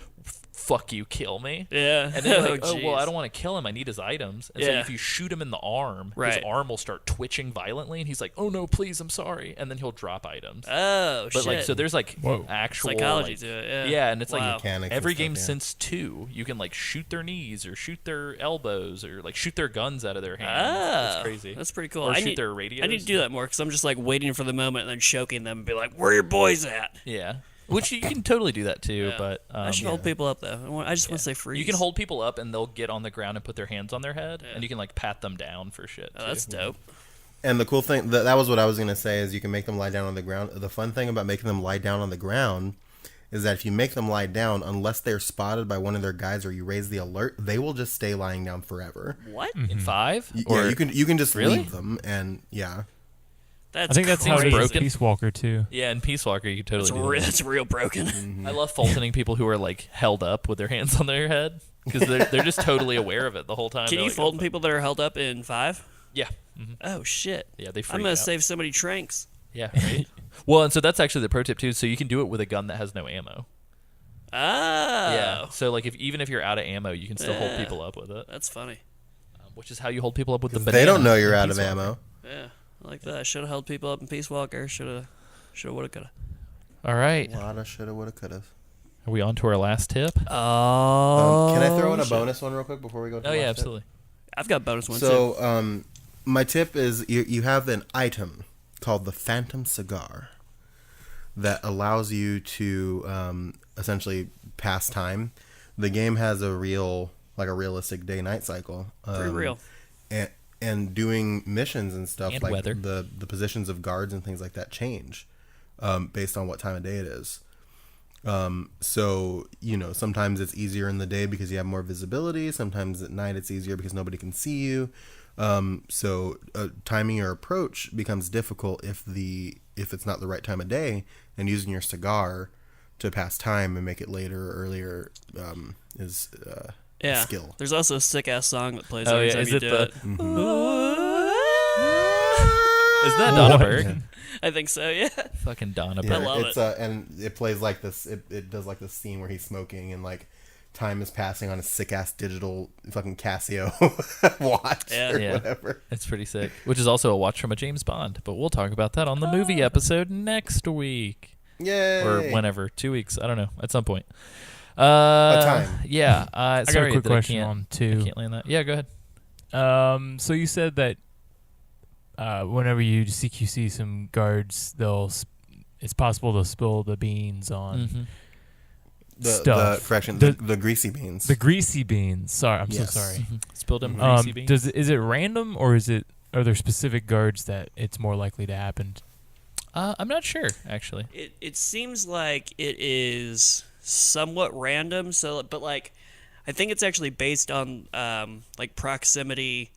Speaker 1: fuck you, kill me.
Speaker 3: Yeah.
Speaker 1: And then you're like, oh, well,
Speaker 3: jeez.
Speaker 1: I don't want to kill him. I need his items. And so
Speaker 3: Yeah.
Speaker 1: if you shoot him in the arm, his
Speaker 3: Right.
Speaker 1: arm will start twitching violently. And he's like, oh, no, please, I'm sorry. And then he'll drop items.
Speaker 3: Oh,
Speaker 1: But
Speaker 3: shit.
Speaker 1: like, so there's like
Speaker 4: Whoa.
Speaker 1: actual
Speaker 3: Psychology
Speaker 1: like-
Speaker 3: to it, yeah.
Speaker 1: Yeah, and it's
Speaker 3: Wow.
Speaker 1: like
Speaker 2: Mechanics
Speaker 1: every
Speaker 2: and
Speaker 1: game
Speaker 2: stuff, yeah.
Speaker 1: since 2, you can like shoot their knees or shoot their elbows or like shoot their guns out of their hands.
Speaker 3: Ah,
Speaker 1: It's crazy.
Speaker 3: That's pretty cool.
Speaker 1: Or
Speaker 3: I
Speaker 1: shoot
Speaker 3: need,
Speaker 1: their radios.
Speaker 3: I need to do that more because I'm just like waiting for the moment and then choking them and be like, "Where are your boys at?"
Speaker 1: Yeah, which you can totally do that too.
Speaker 3: Yeah.
Speaker 1: But
Speaker 3: I should hold people up though. I just want to say freeze.
Speaker 1: you can hold people up and they'll get on the ground and put their hands on their head,
Speaker 3: Yeah.
Speaker 1: and you can like pat them down for shit.
Speaker 3: Oh, that's
Speaker 1: too.
Speaker 3: dope.
Speaker 2: And the cool thing, that was what I was going to say, is you can make them lie down on the ground. The fun thing about making them lie down on the ground is that if you make them lie down, unless they're spotted by one of their guys or you raise the alert, they will just stay lying down forever.
Speaker 3: What?
Speaker 1: In 5?
Speaker 2: Yeah, you can just
Speaker 1: Really?
Speaker 2: leave them, and yeah.
Speaker 3: That's
Speaker 4: I think that's how it
Speaker 3: crazy.
Speaker 4: is in Peace Walker too.
Speaker 1: Yeah, in Peace Walker, you can totally do that.
Speaker 3: That's real broken.
Speaker 2: Mm-hmm.
Speaker 1: I love Fultoning people who are like held up with their hands on their head because they're just totally aware of it the whole time.
Speaker 3: Can
Speaker 1: They're
Speaker 3: you
Speaker 1: like,
Speaker 3: fold
Speaker 1: oh,
Speaker 3: people that are held up in 5?
Speaker 1: Yeah. Mhm.
Speaker 3: Oh shit.
Speaker 1: Yeah, they freak
Speaker 3: I'm gonna
Speaker 1: out.
Speaker 3: save somebody tranks.
Speaker 1: Yeah. Right? Well, and so that's actually the pro tip too. So you can do it with a gun that has no ammo.
Speaker 3: Oh.
Speaker 1: Yeah. So like even if you're out of ammo, you can still hold
Speaker 3: Yeah.
Speaker 1: people up with it,
Speaker 3: That's funny.
Speaker 1: which is how you hold people up with the
Speaker 2: 'Cause
Speaker 1: banana.
Speaker 2: they don't know you're
Speaker 1: in
Speaker 2: out of
Speaker 1: Peace Walker.
Speaker 2: ammo.
Speaker 3: Yeah. I like that. Should have held people up in Peace Walker. Should have, would have, could have.
Speaker 1: All right.
Speaker 2: Lotta, shoulda, woulda, coulda.
Speaker 1: Are we on to our last tip?
Speaker 3: Oh.
Speaker 2: Can I throw in a bonus one real quick before we go to
Speaker 1: Oh
Speaker 2: the
Speaker 1: yeah,
Speaker 2: last tip?
Speaker 1: absolutely.
Speaker 3: I've got bonus one too.
Speaker 2: So, my tip is you have an item called the Phantom Cigar that allows you to essentially pass time. The game has a realistic day-night cycle.
Speaker 3: Pretty real.
Speaker 2: And doing missions and stuff,
Speaker 1: And
Speaker 2: like
Speaker 1: weather.
Speaker 2: the positions of guards and things like that change based on what time of day it is. So, sometimes it's easier in the day because you have more visibility. Sometimes at night it's easier because nobody can see you. So timing your approach becomes difficult if it's not the right time of day, and using your cigar to pass time and make it later or earlier is a skill.
Speaker 3: There's also a sick ass song that plays
Speaker 1: Oh
Speaker 3: every
Speaker 1: yeah,
Speaker 3: time
Speaker 1: is
Speaker 3: you
Speaker 1: it
Speaker 3: do
Speaker 1: the?
Speaker 3: it.
Speaker 1: Is that Donna Berg?
Speaker 3: I think so. Yeah.
Speaker 1: Fucking Donna
Speaker 2: Yeah,
Speaker 1: Berg.
Speaker 3: love
Speaker 2: it's and it plays like this. It does like this scene where he's smoking and like time is passing on a sick ass digital fucking Casio watch
Speaker 3: Yeah.
Speaker 2: or
Speaker 1: Yeah.
Speaker 2: whatever.
Speaker 1: It's pretty sick. Which is also a watch from a James Bond, but we'll talk about that on the movie episode next week
Speaker 2: Yay!
Speaker 1: or whenever, 2 weeks. I don't know. At some point.
Speaker 2: time.
Speaker 1: Yeah.
Speaker 4: I got
Speaker 1: sorry
Speaker 4: a quick
Speaker 1: that
Speaker 4: question
Speaker 1: I can't,
Speaker 4: on
Speaker 1: I
Speaker 4: two.
Speaker 1: can't land that. Yeah, go ahead.
Speaker 4: So you said that whenever you CQC some guards, it's possible to spill the beans on
Speaker 1: Mhm.
Speaker 4: stuff.
Speaker 2: The greasy beans.
Speaker 4: the greasy beans. Sorry, I'm
Speaker 2: Yes.
Speaker 4: so sorry.
Speaker 1: Spilled them greasy beans.
Speaker 4: Is it random or are there specific guards that it's more likely to happen?
Speaker 1: I'm not sure, actually.
Speaker 3: It seems like it is somewhat random. So, but like, I think it's actually based on like proximity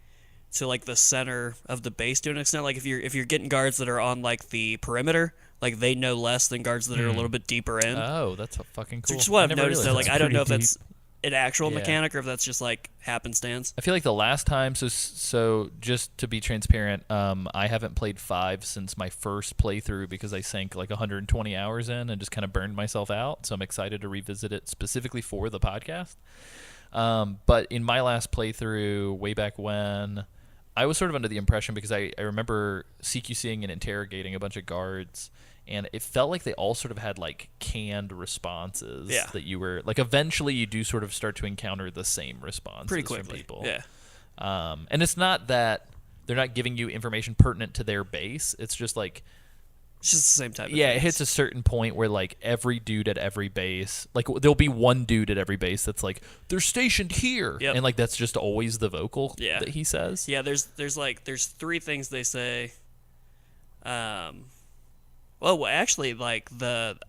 Speaker 3: to like the center of the base to an extent. Like if you're getting guards that are on like the perimeter, like they know less than guards that are a little bit deeper in.
Speaker 1: Oh, that's a fucking cool.
Speaker 3: Which is what
Speaker 1: I
Speaker 3: I've
Speaker 1: never
Speaker 3: noticed though.
Speaker 1: realized
Speaker 3: Like
Speaker 1: that.
Speaker 3: I don't know if
Speaker 4: pretty
Speaker 3: that's an actual
Speaker 1: Yeah.
Speaker 3: mechanic or if that's just like happenstance.
Speaker 1: I feel like the last time, so just to be transparent, I haven't played 5 since my first playthrough because I sank like 120 hours in and just kind of burned myself out. So I'm excited to revisit it specifically for the podcast. But in my last playthrough, way back when, I was sort of under the impression because I remember CQCing and interrogating a bunch of guards, and it felt like they all sort of had like canned responses
Speaker 3: Yeah.
Speaker 1: that you were like eventually you do sort of start to encounter the same responses
Speaker 3: Pretty
Speaker 1: from
Speaker 3: quickly.
Speaker 1: people.
Speaker 3: Yeah.
Speaker 1: And it's not that they're not giving you information pertinent to their base. It's just like,
Speaker 3: It's just the same type of
Speaker 1: yeah, it
Speaker 3: things.
Speaker 1: hits a certain point where like every dude at every base, like there'll be one dude at every base that's like, they're stationed here.
Speaker 3: Yep.
Speaker 1: And like that's just always the vocal
Speaker 3: Yeah.
Speaker 1: that he says.
Speaker 3: Yeah, there's 3 things they say. Well, actually, like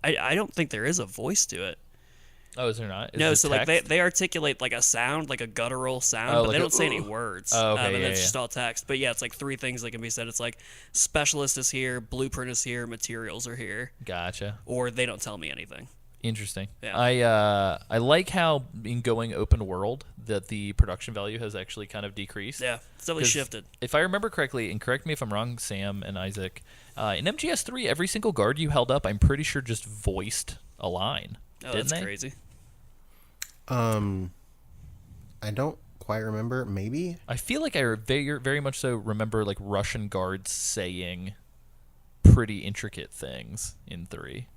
Speaker 3: I don't think there is a voice to it.
Speaker 1: Oh, is there not? Is
Speaker 3: No,
Speaker 1: it
Speaker 3: so like
Speaker 1: text?
Speaker 3: they articulate like a sound, like a guttural sound,
Speaker 1: Oh,
Speaker 3: but
Speaker 1: like
Speaker 3: they
Speaker 1: a
Speaker 3: don't say any
Speaker 1: "Ugh."
Speaker 3: words.
Speaker 1: Oh, okay,
Speaker 3: and
Speaker 1: yeah,
Speaker 3: it's
Speaker 1: yeah.
Speaker 3: just all text. But yeah, it's like 3 things that can be said. It's like specialist is here, blueprint is here, materials are here,
Speaker 1: Gotcha.
Speaker 3: or they don't tell me anything.
Speaker 1: Interesting.
Speaker 3: Yeah.
Speaker 1: I like how in going open world that the production value has actually kind of decreased.
Speaker 3: Yeah, it's definitely
Speaker 1: 'Cause
Speaker 3: shifted.
Speaker 1: If I remember correctly, and correct me if I'm wrong, Sam and Isaac, in MGS3, every single guard you held up, I'm pretty sure just voiced a line.
Speaker 3: Oh,
Speaker 1: didn't
Speaker 3: that's
Speaker 1: they?
Speaker 3: crazy.
Speaker 2: I don't quite remember. Maybe.
Speaker 1: I feel like I very, very much so remember like Russian guards saying pretty intricate things in 3.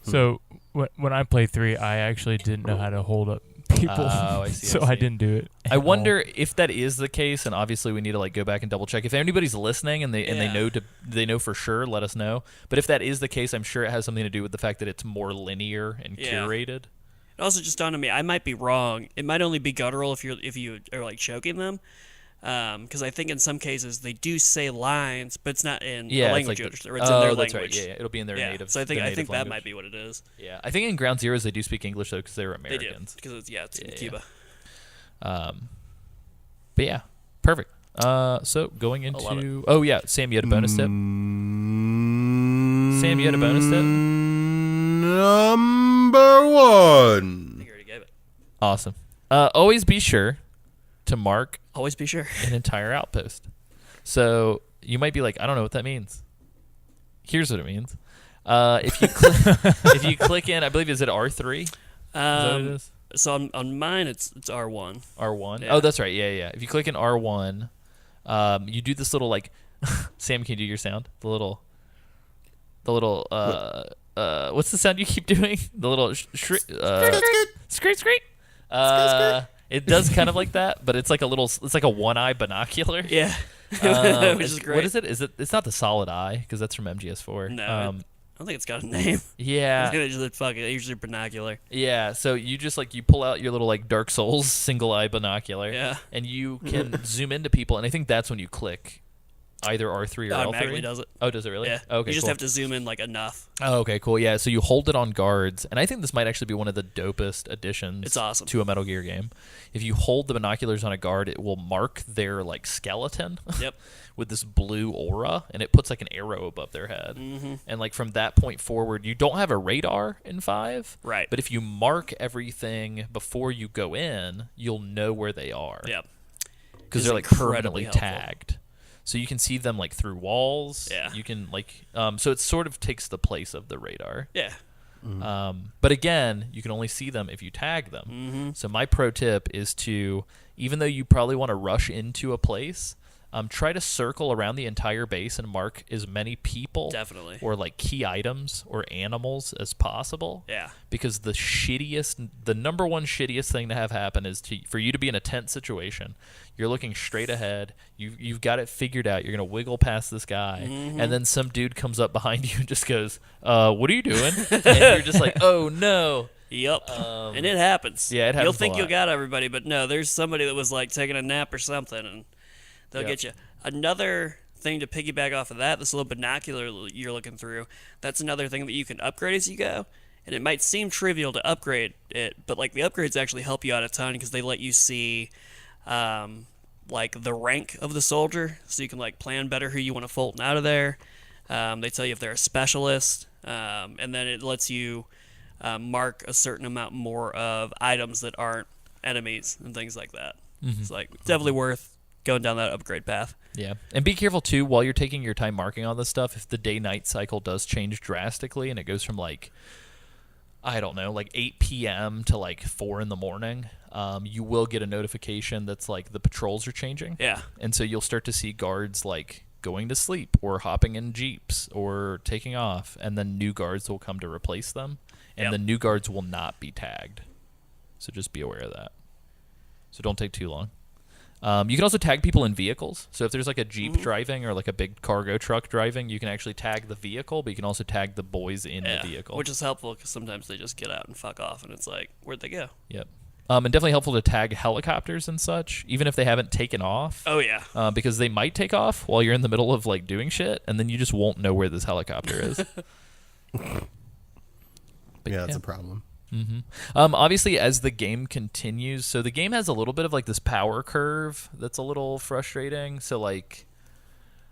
Speaker 4: So when I played 3, I actually didn't know how to hold up people,
Speaker 1: Oh, I see,
Speaker 4: so
Speaker 1: I
Speaker 4: I
Speaker 1: see.
Speaker 4: didn't do it.
Speaker 1: I wonder if that is the case, and obviously we need to like go back and double check. If anybody's listening and they
Speaker 3: Yeah.
Speaker 1: they know for sure, let us know. But if that is the case, I'm sure it has something to do with the fact that it's more linear and
Speaker 3: Yeah.
Speaker 1: curated.
Speaker 3: It also just dawned on me, I might be wrong. It might only be guttural if you are like choking them, because I think in some cases they do say lines, but it's not in
Speaker 1: Yeah,
Speaker 3: the
Speaker 1: it's
Speaker 3: language,
Speaker 1: like the-
Speaker 3: or it's in their
Speaker 1: that's
Speaker 3: language.
Speaker 1: right. Yeah, it'll be in their
Speaker 3: Yeah,
Speaker 1: native.
Speaker 3: so I think
Speaker 1: their
Speaker 3: I
Speaker 1: native
Speaker 3: think that
Speaker 1: language.
Speaker 3: might be what it is.
Speaker 1: Yeah, I think in Ground Zeroes they do speak English though because they're
Speaker 3: They do
Speaker 1: Americans.
Speaker 3: because it's in
Speaker 1: Yeah, yeah.
Speaker 3: Cuba.
Speaker 1: But yeah, perfect. So going
Speaker 3: love
Speaker 1: into Sam, you had a bonus tip. Sam, you had a bonus tip.
Speaker 2: Number
Speaker 3: I
Speaker 2: 1.
Speaker 3: think I already gave it.
Speaker 1: Awesome. Always be sure to mark
Speaker 3: Always be sure.
Speaker 1: an entire outpost. So you might be like, I don't know what that means. Here's what it means. If you click in, I believe is it R3? Is that what it is?
Speaker 3: So on mine it's R1.
Speaker 1: R1.
Speaker 3: Yeah.
Speaker 1: Oh, that's right. Yeah. If you click in R1, you do this little like Sam, can you do your sound? The little what's the sound you keep doing? The little screech. It does kind of like that, but it's like a one-eye binocular.
Speaker 3: Yeah, which is great.
Speaker 1: What is it? It's not the solid eye because that's from MGS4.
Speaker 3: No, I don't think it's got a name.
Speaker 1: Yeah.
Speaker 3: It's just fuck it. Usually binocular.
Speaker 1: Yeah, so you just like you pull out your little like Dark Souls single eye binocular,
Speaker 3: Yeah.
Speaker 1: and you can zoom into people, and I think that's when you click either R3 or
Speaker 3: Automatically
Speaker 1: L3.
Speaker 3: does it.
Speaker 1: Oh, does it really?
Speaker 3: Yeah.
Speaker 1: Okay.
Speaker 3: You just
Speaker 1: cool.
Speaker 3: have to zoom in like enough.
Speaker 1: Oh, okay, cool. Yeah, so you hold it on guards, and I think this might actually be one of the dopest additions.
Speaker 3: It's awesome.
Speaker 1: To a Metal Gear game. If you hold the binoculars on a guard, it will mark their like skeleton.
Speaker 3: Yep.
Speaker 1: With this blue aura, and it puts like an arrow above their head.
Speaker 3: Mm-hmm.
Speaker 1: And like from that point forward, you don't have a radar in 5.
Speaker 3: Right.
Speaker 1: But if you mark everything before you go in, you'll know where they are.
Speaker 3: Yep.
Speaker 1: Because
Speaker 3: It's
Speaker 1: they're like
Speaker 3: incredibly
Speaker 1: permanently
Speaker 3: helpful.
Speaker 1: tagged. So you can see them like through walls.
Speaker 3: Yeah.
Speaker 1: You can like so it sort of takes the place of the radar.
Speaker 3: Yeah.
Speaker 1: But again, you can only see them if you tag them.
Speaker 3: Mm-hmm.
Speaker 1: So my pro tip is to, even though you probably want to rush into a place, try to circle around the entire base and mark as many people
Speaker 3: Definitely.
Speaker 1: or like key items or animals as possible.
Speaker 3: Yeah.
Speaker 1: Because the number one shittiest thing to have happen is for you to be in a tense situation. You're looking straight ahead. You've got it figured out. You're gonna wiggle past this guy, and then some dude comes up behind you and just goes, "What are you doing?" And you're just like, "Oh no."
Speaker 3: Yep. And it happens.
Speaker 1: yeah, it happens
Speaker 3: You'll
Speaker 1: a
Speaker 3: think you
Speaker 1: lot.
Speaker 3: got everybody, but no, there's somebody that was like taking a nap or something, and they'll
Speaker 1: Yep.
Speaker 3: get you. Another thing to piggyback off of that, this little binocular you're looking through, that's another thing that you can upgrade as you go. And it might seem trivial to upgrade it, but like the upgrades actually help you out a ton because they let you see like the rank of the soldier, so you can like plan better who you want to Fulton out of there. They tell you if they're a specialist, and then it lets you mark a certain amount more of items that aren't enemies and things like that. It's like definitely worth going down that upgrade path.
Speaker 1: Yeah, and be careful too while you're taking your time marking all this stuff. If the day-night cycle does change drastically and it goes from like, I don't know, like 8 p.m. to like 4 in the morning, you will get a notification that's like the patrols are changing.
Speaker 3: Yeah.
Speaker 1: And so you'll start to see guards like going to sleep or hopping in jeeps or taking off, and then new guards will come to replace them, and the new guards will not be tagged. So just be aware of that. So don't take too long. You can also tag people in vehicles. So if there's like a Jeep driving or like a big cargo truck driving, you can actually tag the vehicle, but you can also tag the boys in the vehicle.
Speaker 3: Which is helpful because sometimes they just get out and fuck off, and it's like, where'd they go?
Speaker 1: Yep. And definitely helpful to tag helicopters and such, even if they haven't taken off.
Speaker 3: Oh, yeah.
Speaker 1: Because they might take off while you're in the middle of like doing shit, and then you just won't know where this helicopter is.
Speaker 2: Yeah, that's a problem.
Speaker 1: Obviously, as the game continues, so the game has a little bit of like this power curve that's a little frustrating. So like,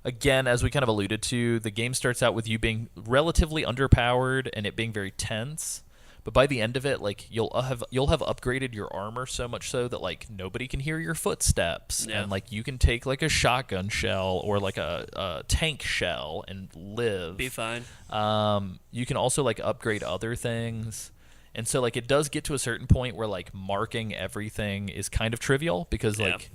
Speaker 1: again, as we kind of alluded to, the game starts out with you being relatively underpowered and it being very tense. But by the end of it, like you'll have upgraded your armor so much so that like nobody can hear your footsteps, and like you can take like a shotgun shell or like a tank shell and live.
Speaker 3: Be fine.
Speaker 1: You can also like upgrade other things. And so, like, it does get to a certain point where, like, marking everything is kind of trivial because, like,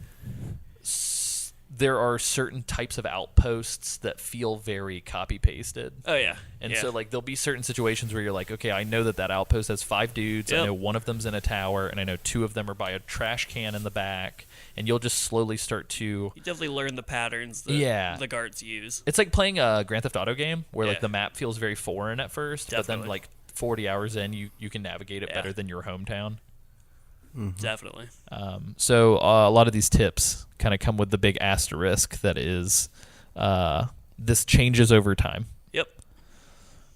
Speaker 1: there are certain types of outposts that feel very copy-pasted.
Speaker 3: Oh, yeah.
Speaker 1: And so, like, there'll be certain situations where you're like, okay, I know that outpost has 5 dudes. I know one of them's in a tower, and I know 2 of them are by a trash can in the back. And you'll just slowly start to...
Speaker 3: You definitely learn the patterns that the guards use.
Speaker 1: It's like playing a Grand Theft Auto game where, like, the map feels very foreign at first, but then, like... 40 hours in, you can navigate it better than your hometown.
Speaker 3: Definitely.
Speaker 1: So a lot of these tips kind of come with the big asterisk that is this changes over time.
Speaker 3: Yep.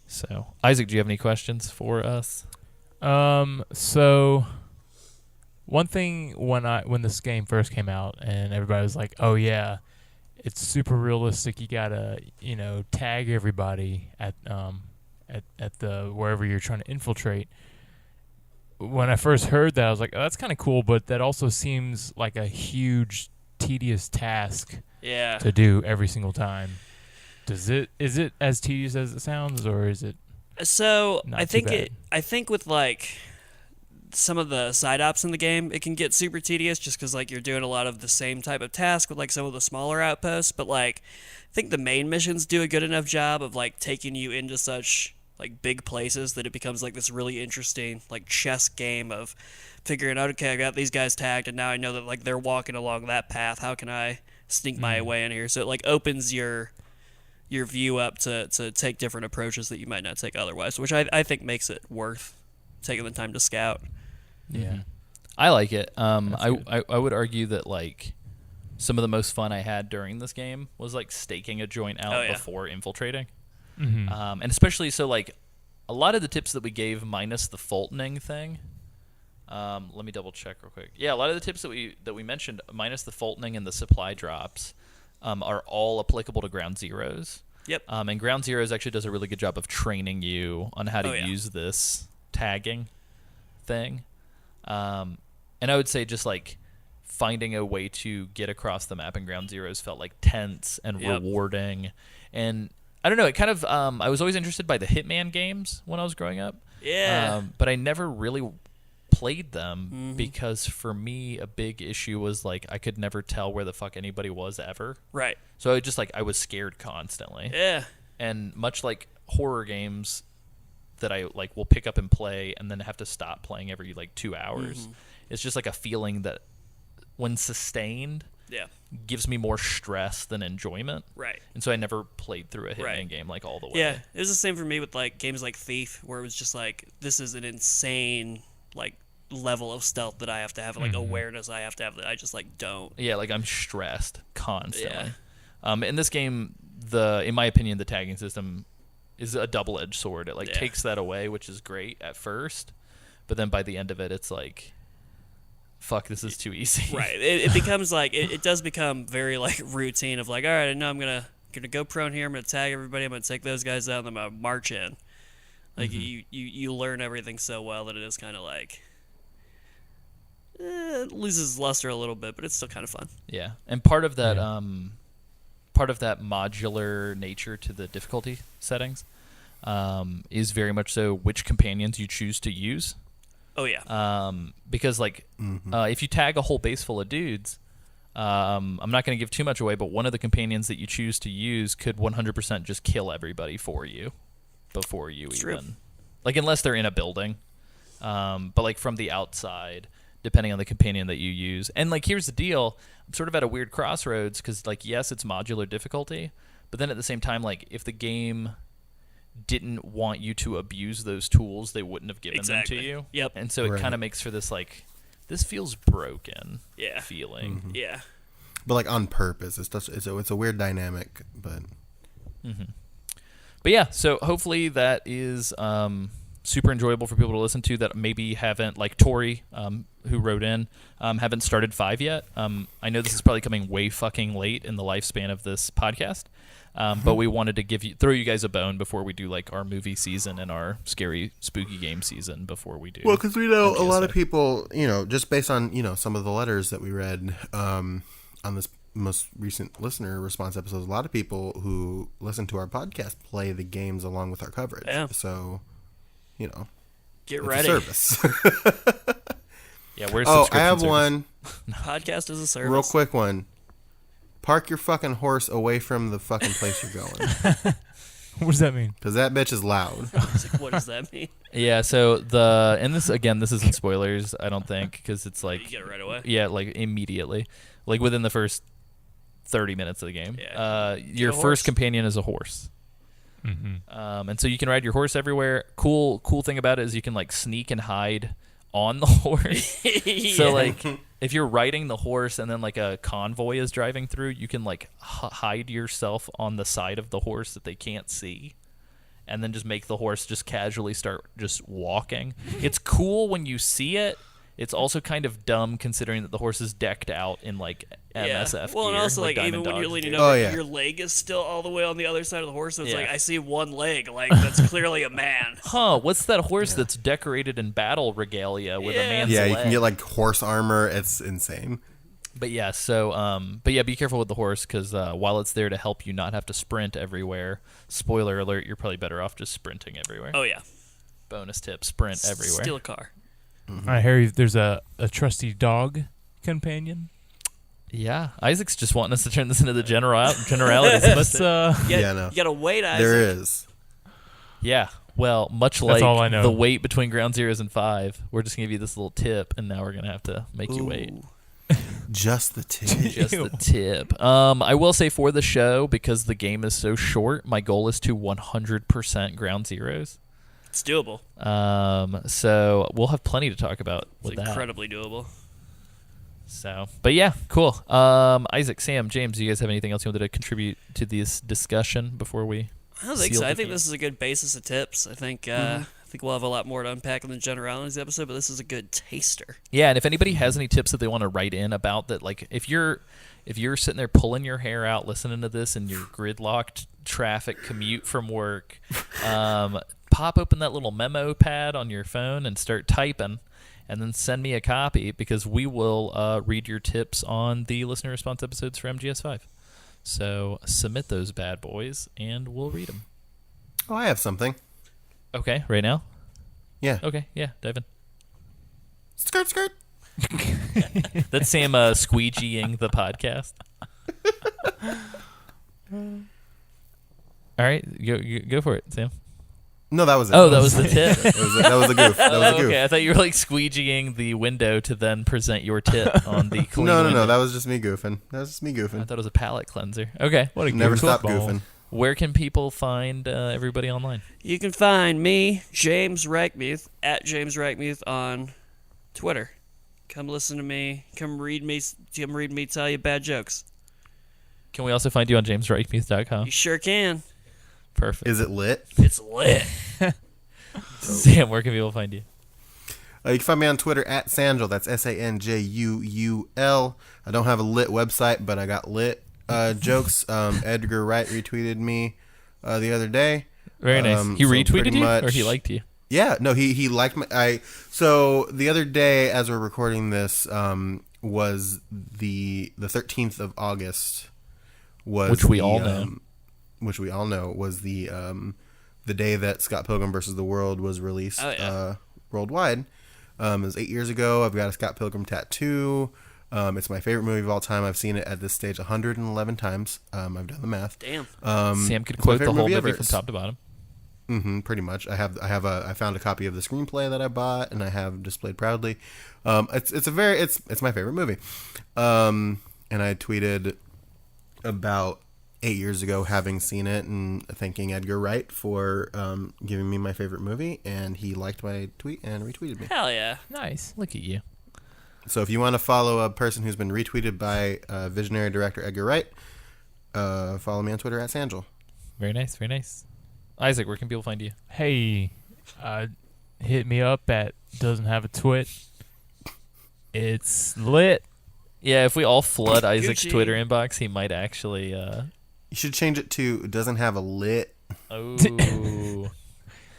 Speaker 1: So Isaac, do you have any questions for us?
Speaker 4: So one thing when this game first came out and everybody was like, "Oh yeah, it's super realistic. You gotta tag everybody at the wherever you're trying to infiltrate." When I first heard that, I was like, "Oh, that's kind of cool," but that also seems like a huge, tedious task to do every single time. Is it as tedious as it sounds, or is it?
Speaker 3: So
Speaker 4: not
Speaker 3: I
Speaker 4: too
Speaker 3: think
Speaker 4: bad?
Speaker 3: I think with like some of the side ops in the game, it can get super tedious just because like you're doing a lot of the same type of task with like some of the smaller outposts. But like, I think the main missions do a good enough job of like taking you into such like big places that it becomes like this really interesting like chess game of figuring out, okay, I got these guys tagged and now I know that like they're walking along that path. How can I sneak my way in here? So it like opens your view up to take different approaches that you might not take otherwise, which I think makes it worth taking the time to scout.
Speaker 1: Yeah, I like it. I would argue that like some of the most fun I had during this game was like staking a joint out before infiltrating. And especially so like a lot of the tips that we gave minus the Fultoning thing. Let me double check real quick. Yeah, a lot of the tips that we mentioned minus the Fultoning and the supply drops are all applicable to Ground Zeroes.
Speaker 3: Yep.
Speaker 1: And Ground Zeroes actually does a really good job of training you on how to use this tagging thing. And I would say just like finding a way to get across the map in Ground Zeroes felt like tense and rewarding. And I don't know, it kind of I was always interested by the Hitman games when I was growing up.
Speaker 3: Yeah.
Speaker 1: But I never really played them because for me a big issue was like I could never tell where the fuck anybody was ever.
Speaker 3: Right.
Speaker 1: So I was scared constantly.
Speaker 3: Yeah.
Speaker 1: And much like horror games that I like will pick up and play and then have to stop playing every like 2 hours. It's just like a feeling that when sustained gives me more stress than enjoyment.
Speaker 3: Right.
Speaker 1: And so I never played through a Hitman game like all the way.
Speaker 3: Yeah, it was the same for me with like games like Thief, where it was just like this is an insane like level of stealth that I have to have, like awareness I have to have that I just like don't.
Speaker 1: Yeah, like I'm stressed constantly. In this game, in my opinion, the tagging system is a double-edged sword. It like takes that away, which is great at first, but then by the end of it, it's like fuck, this is too easy.
Speaker 3: Right. It becomes like it does become very like routine of like, all right, I know I'm gonna go prone here. I'm gonna tag everybody. I'm gonna take those guys out. And I'm gonna march in. Like you learn everything so well that it is kind of like it loses luster a little bit, but it's still kind of fun.
Speaker 1: Yeah, and part of that modular nature to the difficulty settings is very much so which companions you choose to use.
Speaker 3: Oh yeah.
Speaker 1: Because like if you tag a whole base full of dudes, I'm not going to give too much away, but one of the companions that you choose to use could 100% just kill everybody for you before you
Speaker 3: It's
Speaker 1: even
Speaker 3: true.
Speaker 1: like, unless they're in a building. But like from the outside, depending on the companion that you use. And like, here's the deal. I'm sort of at a weird crossroads because like, yes, it's modular difficulty, but then at the same time, like if the game didn't want you to abuse those tools, they wouldn't have given them to you.
Speaker 3: Yep.
Speaker 1: And so it
Speaker 2: Right.
Speaker 1: kind of makes for this like, this feels broken
Speaker 3: Yeah.
Speaker 1: feeling.
Speaker 3: Yeah.
Speaker 2: But like on purpose. It's a weird dynamic, but
Speaker 1: But yeah, so hopefully that is super enjoyable for people to listen to that maybe haven't, like Tori, who wrote in, haven't started 5 yet. I know this is probably coming way fucking late in the lifespan of this podcast, but we wanted to throw you guys a bone before we do like our movie season and our scary spooky game season before we do.
Speaker 2: well, because we know a lot of
Speaker 1: MGSV.
Speaker 2: people, just based on some of the letters that we read on this most recent listener response episodes, a lot of people who listen to our podcast play the games along with our coverage.
Speaker 3: Yeah.
Speaker 2: So,
Speaker 3: Get
Speaker 2: it's
Speaker 3: ready.
Speaker 2: a service.
Speaker 1: Yeah, where's
Speaker 2: Oh, I
Speaker 1: subscription
Speaker 2: have
Speaker 1: service?
Speaker 2: one
Speaker 3: Podcast is a service.
Speaker 2: real quick one. Park your fucking horse away from the fucking place you're going,
Speaker 4: What does that mean?
Speaker 2: because that bitch is loud.
Speaker 3: It's like, what does that mean?
Speaker 1: Yeah, so this isn't spoilers, I don't think, because it's
Speaker 3: You
Speaker 1: like,
Speaker 3: get it right away.
Speaker 1: yeah, like immediately, like within the first 30 minutes of the game.
Speaker 3: Yeah.
Speaker 1: Your
Speaker 3: a horse.
Speaker 1: first companion is a horse.
Speaker 4: Mm-hmm.
Speaker 1: And so you can ride your horse everywhere. Cool thing about it is you can like sneak and hide on the horse. So like if you're riding the horse and then like a convoy is driving through, you can like hide yourself on the side of the horse that they can't see, and then just make the horse just casually start just walking. It's cool when you see it. It's also kind of dumb considering that the horse is decked out in like MSF
Speaker 3: Well, and
Speaker 1: gear,
Speaker 3: also like even
Speaker 1: Diamond
Speaker 3: when you're
Speaker 1: Dogs
Speaker 3: leaning
Speaker 1: gear.
Speaker 3: over,
Speaker 2: Oh, yeah.
Speaker 3: your leg is still all the way on the other side of the horse. So it's
Speaker 1: Yeah.
Speaker 3: like I see one leg. Like that's clearly a man.
Speaker 1: Huh, what's that horse that's decorated in battle regalia with a
Speaker 3: Yeah.
Speaker 1: man's
Speaker 2: Yeah,
Speaker 1: leg?
Speaker 2: you can get like horse armor. It's insane.
Speaker 1: But yeah, be careful with the horse because while it's there to help you not have to sprint everywhere, spoiler alert, you're probably better off just sprinting everywhere.
Speaker 3: Oh yeah.
Speaker 1: Bonus tip, sprint everywhere.
Speaker 3: Steal a car.
Speaker 4: All right, Harry, there's a trusty dog companion.
Speaker 1: Yeah, Isaac's just wanting us to turn this into the generalities.
Speaker 4: Let's
Speaker 3: You gotta,
Speaker 2: no.
Speaker 3: you gotta wait, Isaac.
Speaker 2: There is.
Speaker 1: Yeah, well, much
Speaker 4: That's
Speaker 1: like
Speaker 4: all I know.
Speaker 1: the wait between Ground Zeroes and 5, we're just going to give you this little tip, and now we're going to have to make you wait.
Speaker 3: Ooh.
Speaker 2: Just the tip.
Speaker 1: Just the tip. I will say for the show, because the game is so short, my goal is to 100% Ground Zeroes.
Speaker 3: It's doable.
Speaker 1: So we'll have plenty to talk about
Speaker 3: It's
Speaker 1: with that.
Speaker 3: incredibly doable.
Speaker 1: So, but yeah, cool. Isaac, Sam, James, do you guys have anything else you wanted to contribute to this discussion before we?
Speaker 3: I don't think
Speaker 1: seal
Speaker 3: so. I
Speaker 1: the
Speaker 3: think
Speaker 1: game?
Speaker 3: this is a good basis of tips. I think we'll have a lot more to unpack in the generalities episode, but this is a good taster.
Speaker 1: Yeah, and if anybody has any tips that they want to write in about that, like if you're sitting there pulling your hair out listening to this in your gridlocked traffic commute from work, pop open that little memo pad on your phone and start typing, and then send me a copy because we will read your tips on the listener response episodes for MGS5. So submit those bad boys, and we'll read them.
Speaker 2: Oh, I have something.
Speaker 1: Okay, right now?
Speaker 2: Yeah.
Speaker 1: Okay, yeah, dive in.
Speaker 2: Skirt, skirt.
Speaker 1: That's Sam squeegeeing the podcast. All right, go for it, Sam.
Speaker 2: No, that was it.
Speaker 1: Oh, that was the tip.
Speaker 2: That was a goof. That was a
Speaker 1: Oh,
Speaker 2: goof.
Speaker 1: okay, I thought you were like squeegeeing the window to then present your tip on the clean
Speaker 2: No,
Speaker 1: window.
Speaker 2: that was just me goofing. That was just me
Speaker 1: I
Speaker 2: goofing.
Speaker 1: thought it was a palate cleanser. Okay,
Speaker 4: What a
Speaker 2: Never
Speaker 4: goofball.
Speaker 2: stop goofing.
Speaker 1: where can people find everybody online?
Speaker 3: You can find me, James Reichmuth, at James Reichmuth on Twitter. Come listen to me. Come read me tell you bad jokes.
Speaker 1: Can we also find you on jamesreichmuth.com?
Speaker 3: You sure can.
Speaker 1: Perfect.
Speaker 2: Is it lit?
Speaker 3: It's lit.
Speaker 1: Sam, where can people find you?
Speaker 2: You can find me on Twitter at Sanjul. That's SANJUUL. I don't have a lit website, but I got lit jokes. Edgar Wright retweeted me the other day.
Speaker 1: Very nice. He
Speaker 2: so
Speaker 1: retweeted
Speaker 2: pretty
Speaker 1: you,
Speaker 2: much-
Speaker 1: or he liked you?
Speaker 2: Yeah, no, he liked my. So the other day, as we're recording this, was the 13th of August.
Speaker 1: Which we all know.
Speaker 2: Which we all know was the day that Scott Pilgrim versus the World was released worldwide. It was 8 years ago. I've got a Scott Pilgrim tattoo. It's my favorite movie of all time. I've seen it at this stage 111 times. I've done the math.
Speaker 3: Damn.
Speaker 1: Sam could
Speaker 2: it's my
Speaker 1: quote the
Speaker 2: favorite
Speaker 1: whole movie
Speaker 2: ever.
Speaker 1: from top to bottom.
Speaker 2: Pretty much. I found a copy of the screenplay that I bought and I have displayed proudly. It's my favorite movie. And I tweeted about 8 years ago having seen it and thanking Edgar Wright for giving me my favorite movie, and he liked my tweet and retweeted me.
Speaker 3: Hell yeah.
Speaker 1: Nice. Look at you.
Speaker 2: So if you want to follow a person who's been retweeted by visionary director Edgar Wright, follow me on Twitter at Sanjul.
Speaker 1: Very nice. Very nice. Isaac, where can people find you?
Speaker 4: Hey, hit me up at doesn't have a twit. It's lit.
Speaker 1: Yeah, if we all flood Isaac's
Speaker 3: Gucci.
Speaker 1: Twitter inbox, he might actually.
Speaker 2: You should change it to doesn't have a lit.
Speaker 1: Oh.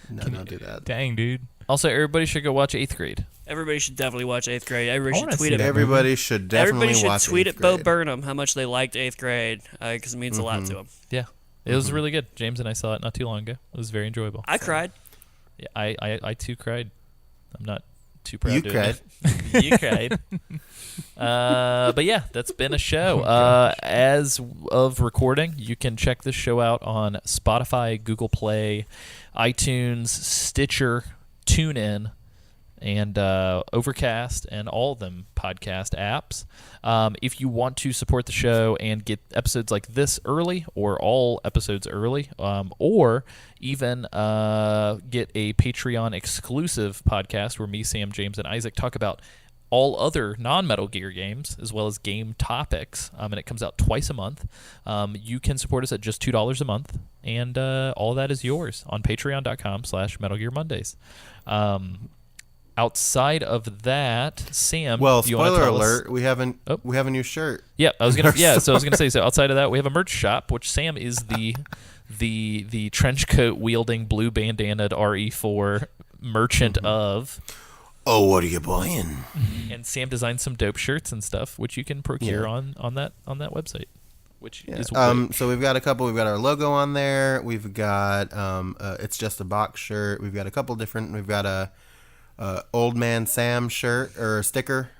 Speaker 2: No, don't do that.
Speaker 4: Dang, dude.
Speaker 1: Also, everybody should go watch 8th Grade.
Speaker 3: Everybody should definitely watch 8th grade.
Speaker 4: I
Speaker 3: Everybody
Speaker 4: wanna
Speaker 3: should tweet
Speaker 4: see
Speaker 3: it.
Speaker 4: that.
Speaker 2: Everybody should definitely
Speaker 3: Everybody should
Speaker 2: watch
Speaker 3: tweet
Speaker 2: 8th
Speaker 3: at Bo
Speaker 2: grade.
Speaker 3: Burnham how much they liked 8th grade because it means a lot to them.
Speaker 1: Yeah. It was really good. James and I saw it not too long ago. It was very enjoyable.
Speaker 3: I cried.
Speaker 1: Yeah, I too cried. I'm not too proud
Speaker 2: You
Speaker 1: to
Speaker 2: cried.
Speaker 1: admit. You cried. But yeah, that's been a show. As of recording, you can check this show out on Spotify, Google Play, iTunes, Stitcher, TuneIn, and Overcast, and all of them podcast apps. If you want to support the show and get episodes like this early, or all episodes early, or even get a Patreon exclusive podcast where me, Sam, James, and Isaac talk about all other non-Metal Gear games, as well as game topics, and it comes out twice a month. You can support us at just $2 a month, and all that is yours on patreon.com/Metal Gear Mondays. Outside of that, Sam.
Speaker 2: Well,
Speaker 1: do you wanna
Speaker 2: spoiler
Speaker 1: tell us-
Speaker 2: alert: we have
Speaker 1: Oh.
Speaker 2: a new shirt.
Speaker 1: Yeah, I was gonna.
Speaker 2: Our
Speaker 1: Yeah, so I was gonna say. So outside of that, we have a merch shop, which Sam is the trench coat wielding, blue bandanaed RE4 merchant of,
Speaker 2: Oh, what are you buying?
Speaker 1: and Sam designed some dope shirts and stuff, which you can procure
Speaker 2: Yeah.
Speaker 1: on that website, which
Speaker 2: Yeah.
Speaker 1: is great.
Speaker 2: So we've got a couple. We've got our logo on there. We've got it's just a box shirt. We've got a couple different. We've got a Old Man Sam shirt or sticker,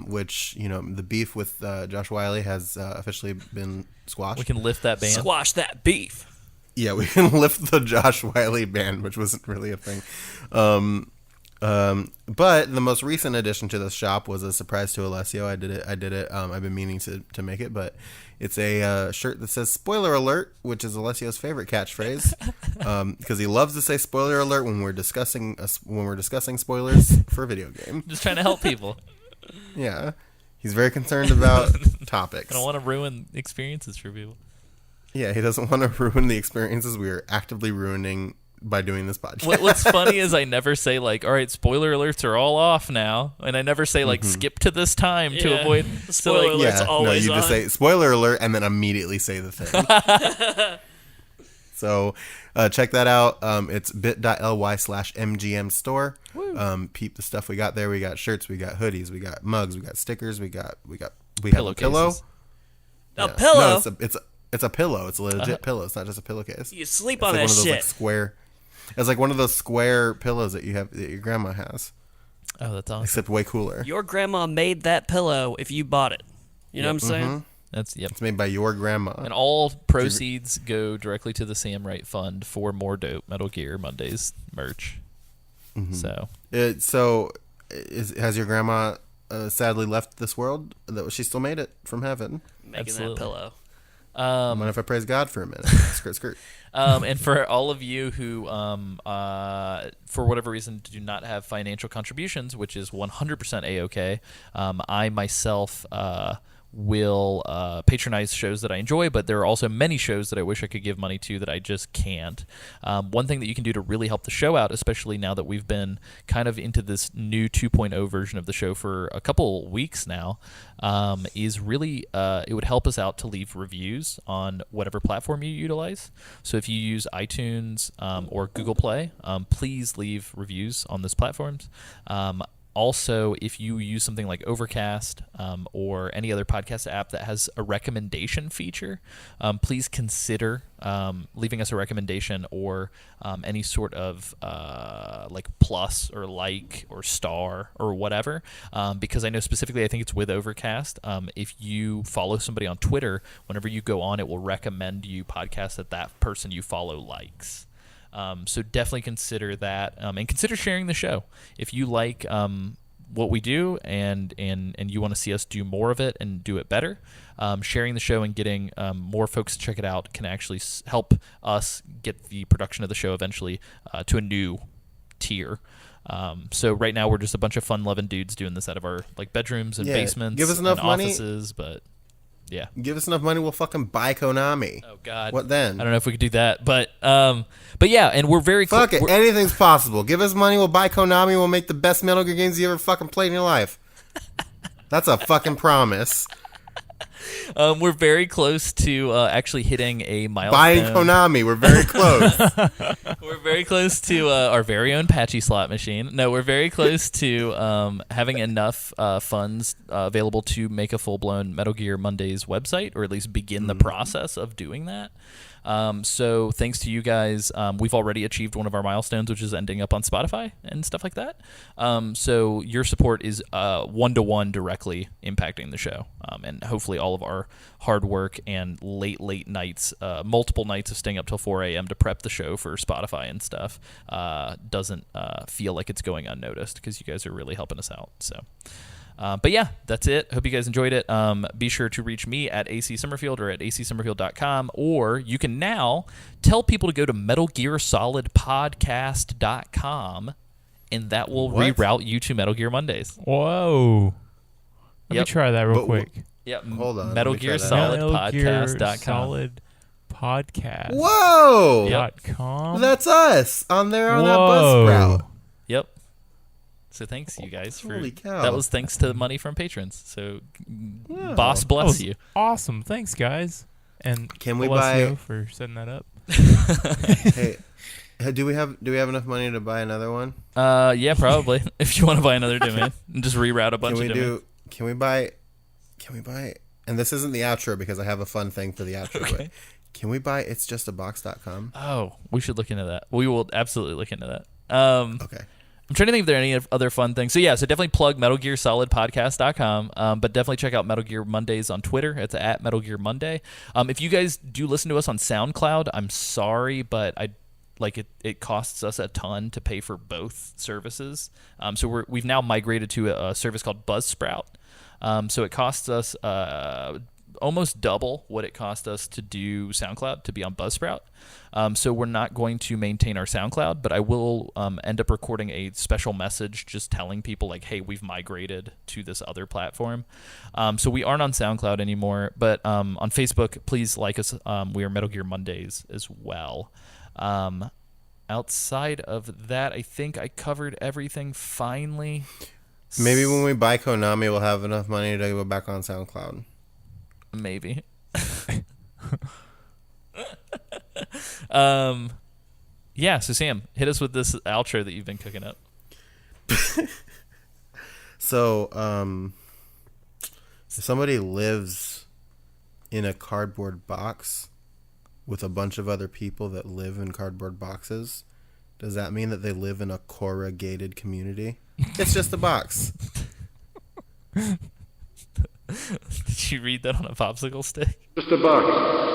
Speaker 2: which the beef with Josh Wiley has officially been squashed.
Speaker 1: We can lift that ban.
Speaker 3: Squash that beef.
Speaker 2: Yeah, we can lift the Josh Wiley ban, which wasn't really a thing. But the most recent addition to the shop was a surprise to Alessio. I did it. I've been meaning to make it, but it's a shirt that says "Spoiler Alert," which is Alessio's favorite catchphrase, because he loves to say "Spoiler Alert" when we're discussing spoilers for a video game.
Speaker 1: Just trying to help people.
Speaker 2: Yeah, he's very concerned about topics.
Speaker 1: I don't want to ruin experiences for people.
Speaker 2: Yeah, he doesn't want to ruin the experiences we are actively ruining by doing this podcast.
Speaker 1: What's funny is I never say like, all right, spoiler alerts are all off now, and I never say like, skip to this time to
Speaker 3: Yeah.
Speaker 1: avoid.
Speaker 3: The
Speaker 1: So,
Speaker 3: spoiler
Speaker 1: like,
Speaker 3: alert's
Speaker 2: no,
Speaker 3: always
Speaker 2: you just
Speaker 3: on.
Speaker 2: say "Spoiler Alert" and then immediately say the thing. So check that out. It's bit.ly/MGM store. Peep the stuff we got there. We got shirts, we got hoodies, we got mugs, we got stickers, we have a pillow.
Speaker 1: Pillowcases.
Speaker 3: A
Speaker 2: Yeah.
Speaker 3: pillow?
Speaker 2: No, it's a pillow. It's a legit pillow. It's not just a pillowcase.
Speaker 3: You sleep
Speaker 2: It's
Speaker 3: on
Speaker 2: like
Speaker 3: that
Speaker 2: one of those
Speaker 3: shit.
Speaker 2: like square. It's like one of those square pillows that your grandma has,
Speaker 1: Oh, that's awesome.
Speaker 2: except way cooler.
Speaker 3: Your grandma made that pillow if you bought it. You know what I'm saying?
Speaker 1: That's
Speaker 2: It's made by your grandma.
Speaker 1: And all proceeds go directly to the Sam Wright Fund for more dope Metal Gear Mondays merch. So
Speaker 2: Has your grandma sadly left this world? She still made it from heaven.
Speaker 3: Making
Speaker 1: Absolutely.
Speaker 3: that pillow.
Speaker 2: Mind if I praise God for a minute? Skirt, skirt.
Speaker 1: And for all of you who, for whatever reason, do not have financial contributions, which is 100% A-OK, I myself will patronize shows that I enjoy, but there are also many shows that I wish I could give money to that I just can't. One thing that you can do to really help the show out, especially now that we've been kind of into this new 2.0 version of the show for a couple weeks now, is really it would help us out to leave reviews on whatever platform you utilize. So if you use iTunes or Google Play, please leave reviews on those platforms. Also, if you use something like Overcast or any other podcast app that has a recommendation feature, please consider leaving us a recommendation or any sort of like plus or like or star or whatever. Because I know specifically, I think it's with Overcast. If you follow somebody on Twitter, whenever you go on, it will recommend you podcasts that that person you follow likes. So definitely consider that, and consider sharing the show. If you like what we do and you want to see us do more of it and do it better, sharing the show and getting more folks to check it out can actually help us get the production of the show eventually to a new tier. So right now we're just a bunch of fun-loving dudes doing this out of our like bedrooms and basements
Speaker 2: give us enough
Speaker 1: and
Speaker 2: money.
Speaker 1: Offices, but yeah.
Speaker 2: Give us enough money, we'll fucking buy Konami.
Speaker 1: Oh God.
Speaker 2: What then?
Speaker 1: I don't know if we could do that, but yeah, and we're very
Speaker 2: Fuck it, anything's possible. Give us money, we'll buy Konami, we'll make the best Metal Gear games you ever fucking played in your life. That's a fucking promise.
Speaker 1: We're very close to actually hitting a milestone.
Speaker 2: Buying Konami, we're very close.
Speaker 1: We're very close to our very own Patchy slot machine. No, we're very close to having enough funds available to make a full-blown Metal Gear Mondays website, or at least begin the process of doing that. So thanks to you guys, we've already achieved one of our milestones, which is ending up on Spotify and stuff like that. So your support is one-to-one directly impacting the show, and hopefully all of our hard work and late nights, multiple nights of staying up till 4 a.m. to prep the show for Spotify and stuff, doesn't feel like it's going unnoticed, because you guys are really helping us out. So. But yeah, that's it. Hope you guys enjoyed it. Be sure to reach me at AC Summerfield or at acsummerfield.com, or you can now tell people to go to MetalGearSolidPodcast.com, and that will reroute you to Metal Gear Mondays.
Speaker 4: Whoa. Let me try that real quick.
Speaker 1: Yep.
Speaker 2: Hold on.
Speaker 1: MetalGearSolidPodcast.com.
Speaker 4: Solid Podcast.
Speaker 2: Whoa!
Speaker 4: .com.
Speaker 2: That's us on there on that
Speaker 4: Whoa.
Speaker 2: Buzzsprout.
Speaker 1: Yep. So thanks, you guys.
Speaker 2: Holy cow.
Speaker 1: That was thanks to money from patrons. So, boss bless you.
Speaker 4: Awesome. Thanks, guys. And
Speaker 2: Can we
Speaker 4: Alessio
Speaker 2: buy-
Speaker 4: for setting that up.
Speaker 2: Hey, do we have enough money to buy another one?
Speaker 1: Yeah, probably. If you want to buy another domain and just reroute a bunch of domains.
Speaker 2: Can we buy? And this isn't the outro because I have a fun thing for the outro.
Speaker 1: Okay.
Speaker 2: But can we buy itsjustabox.com?
Speaker 1: Oh, we should look into that. We will absolutely look into that.
Speaker 2: Okay.
Speaker 1: I'm trying to think if there are any other fun things. So yeah, so definitely plug MetalGearSolidPodcast.com, but definitely check out Metal Gear Mondays on Twitter. It's at Metal Gear Monday. If you guys do listen to us on SoundCloud, I'm sorry, but it costs us a ton to pay for both services. So we've now migrated to a service called Buzzsprout. So it costs us almost double what it cost us to do SoundCloud, to be on Buzzsprout. So we're not going to maintain our SoundCloud, but I will end up recording a special message just telling people like, hey, we've migrated to this other platform. So we aren't on SoundCloud anymore, but on Facebook, please like us. We are Metal Gear Mondays as well. Outside of that, I think I covered everything finally.
Speaker 2: Maybe when we buy Konami, we'll have enough money to go back on SoundCloud.
Speaker 1: Maybe. Yeah, so Sam, hit us with this outro that you've been cooking up.
Speaker 2: So, if somebody lives in a cardboard box with a bunch of other people that live in cardboard boxes, does that mean that they live in a corrugated community? It's just a box.
Speaker 1: Did you read that on a popsicle stick?
Speaker 5: Just a box.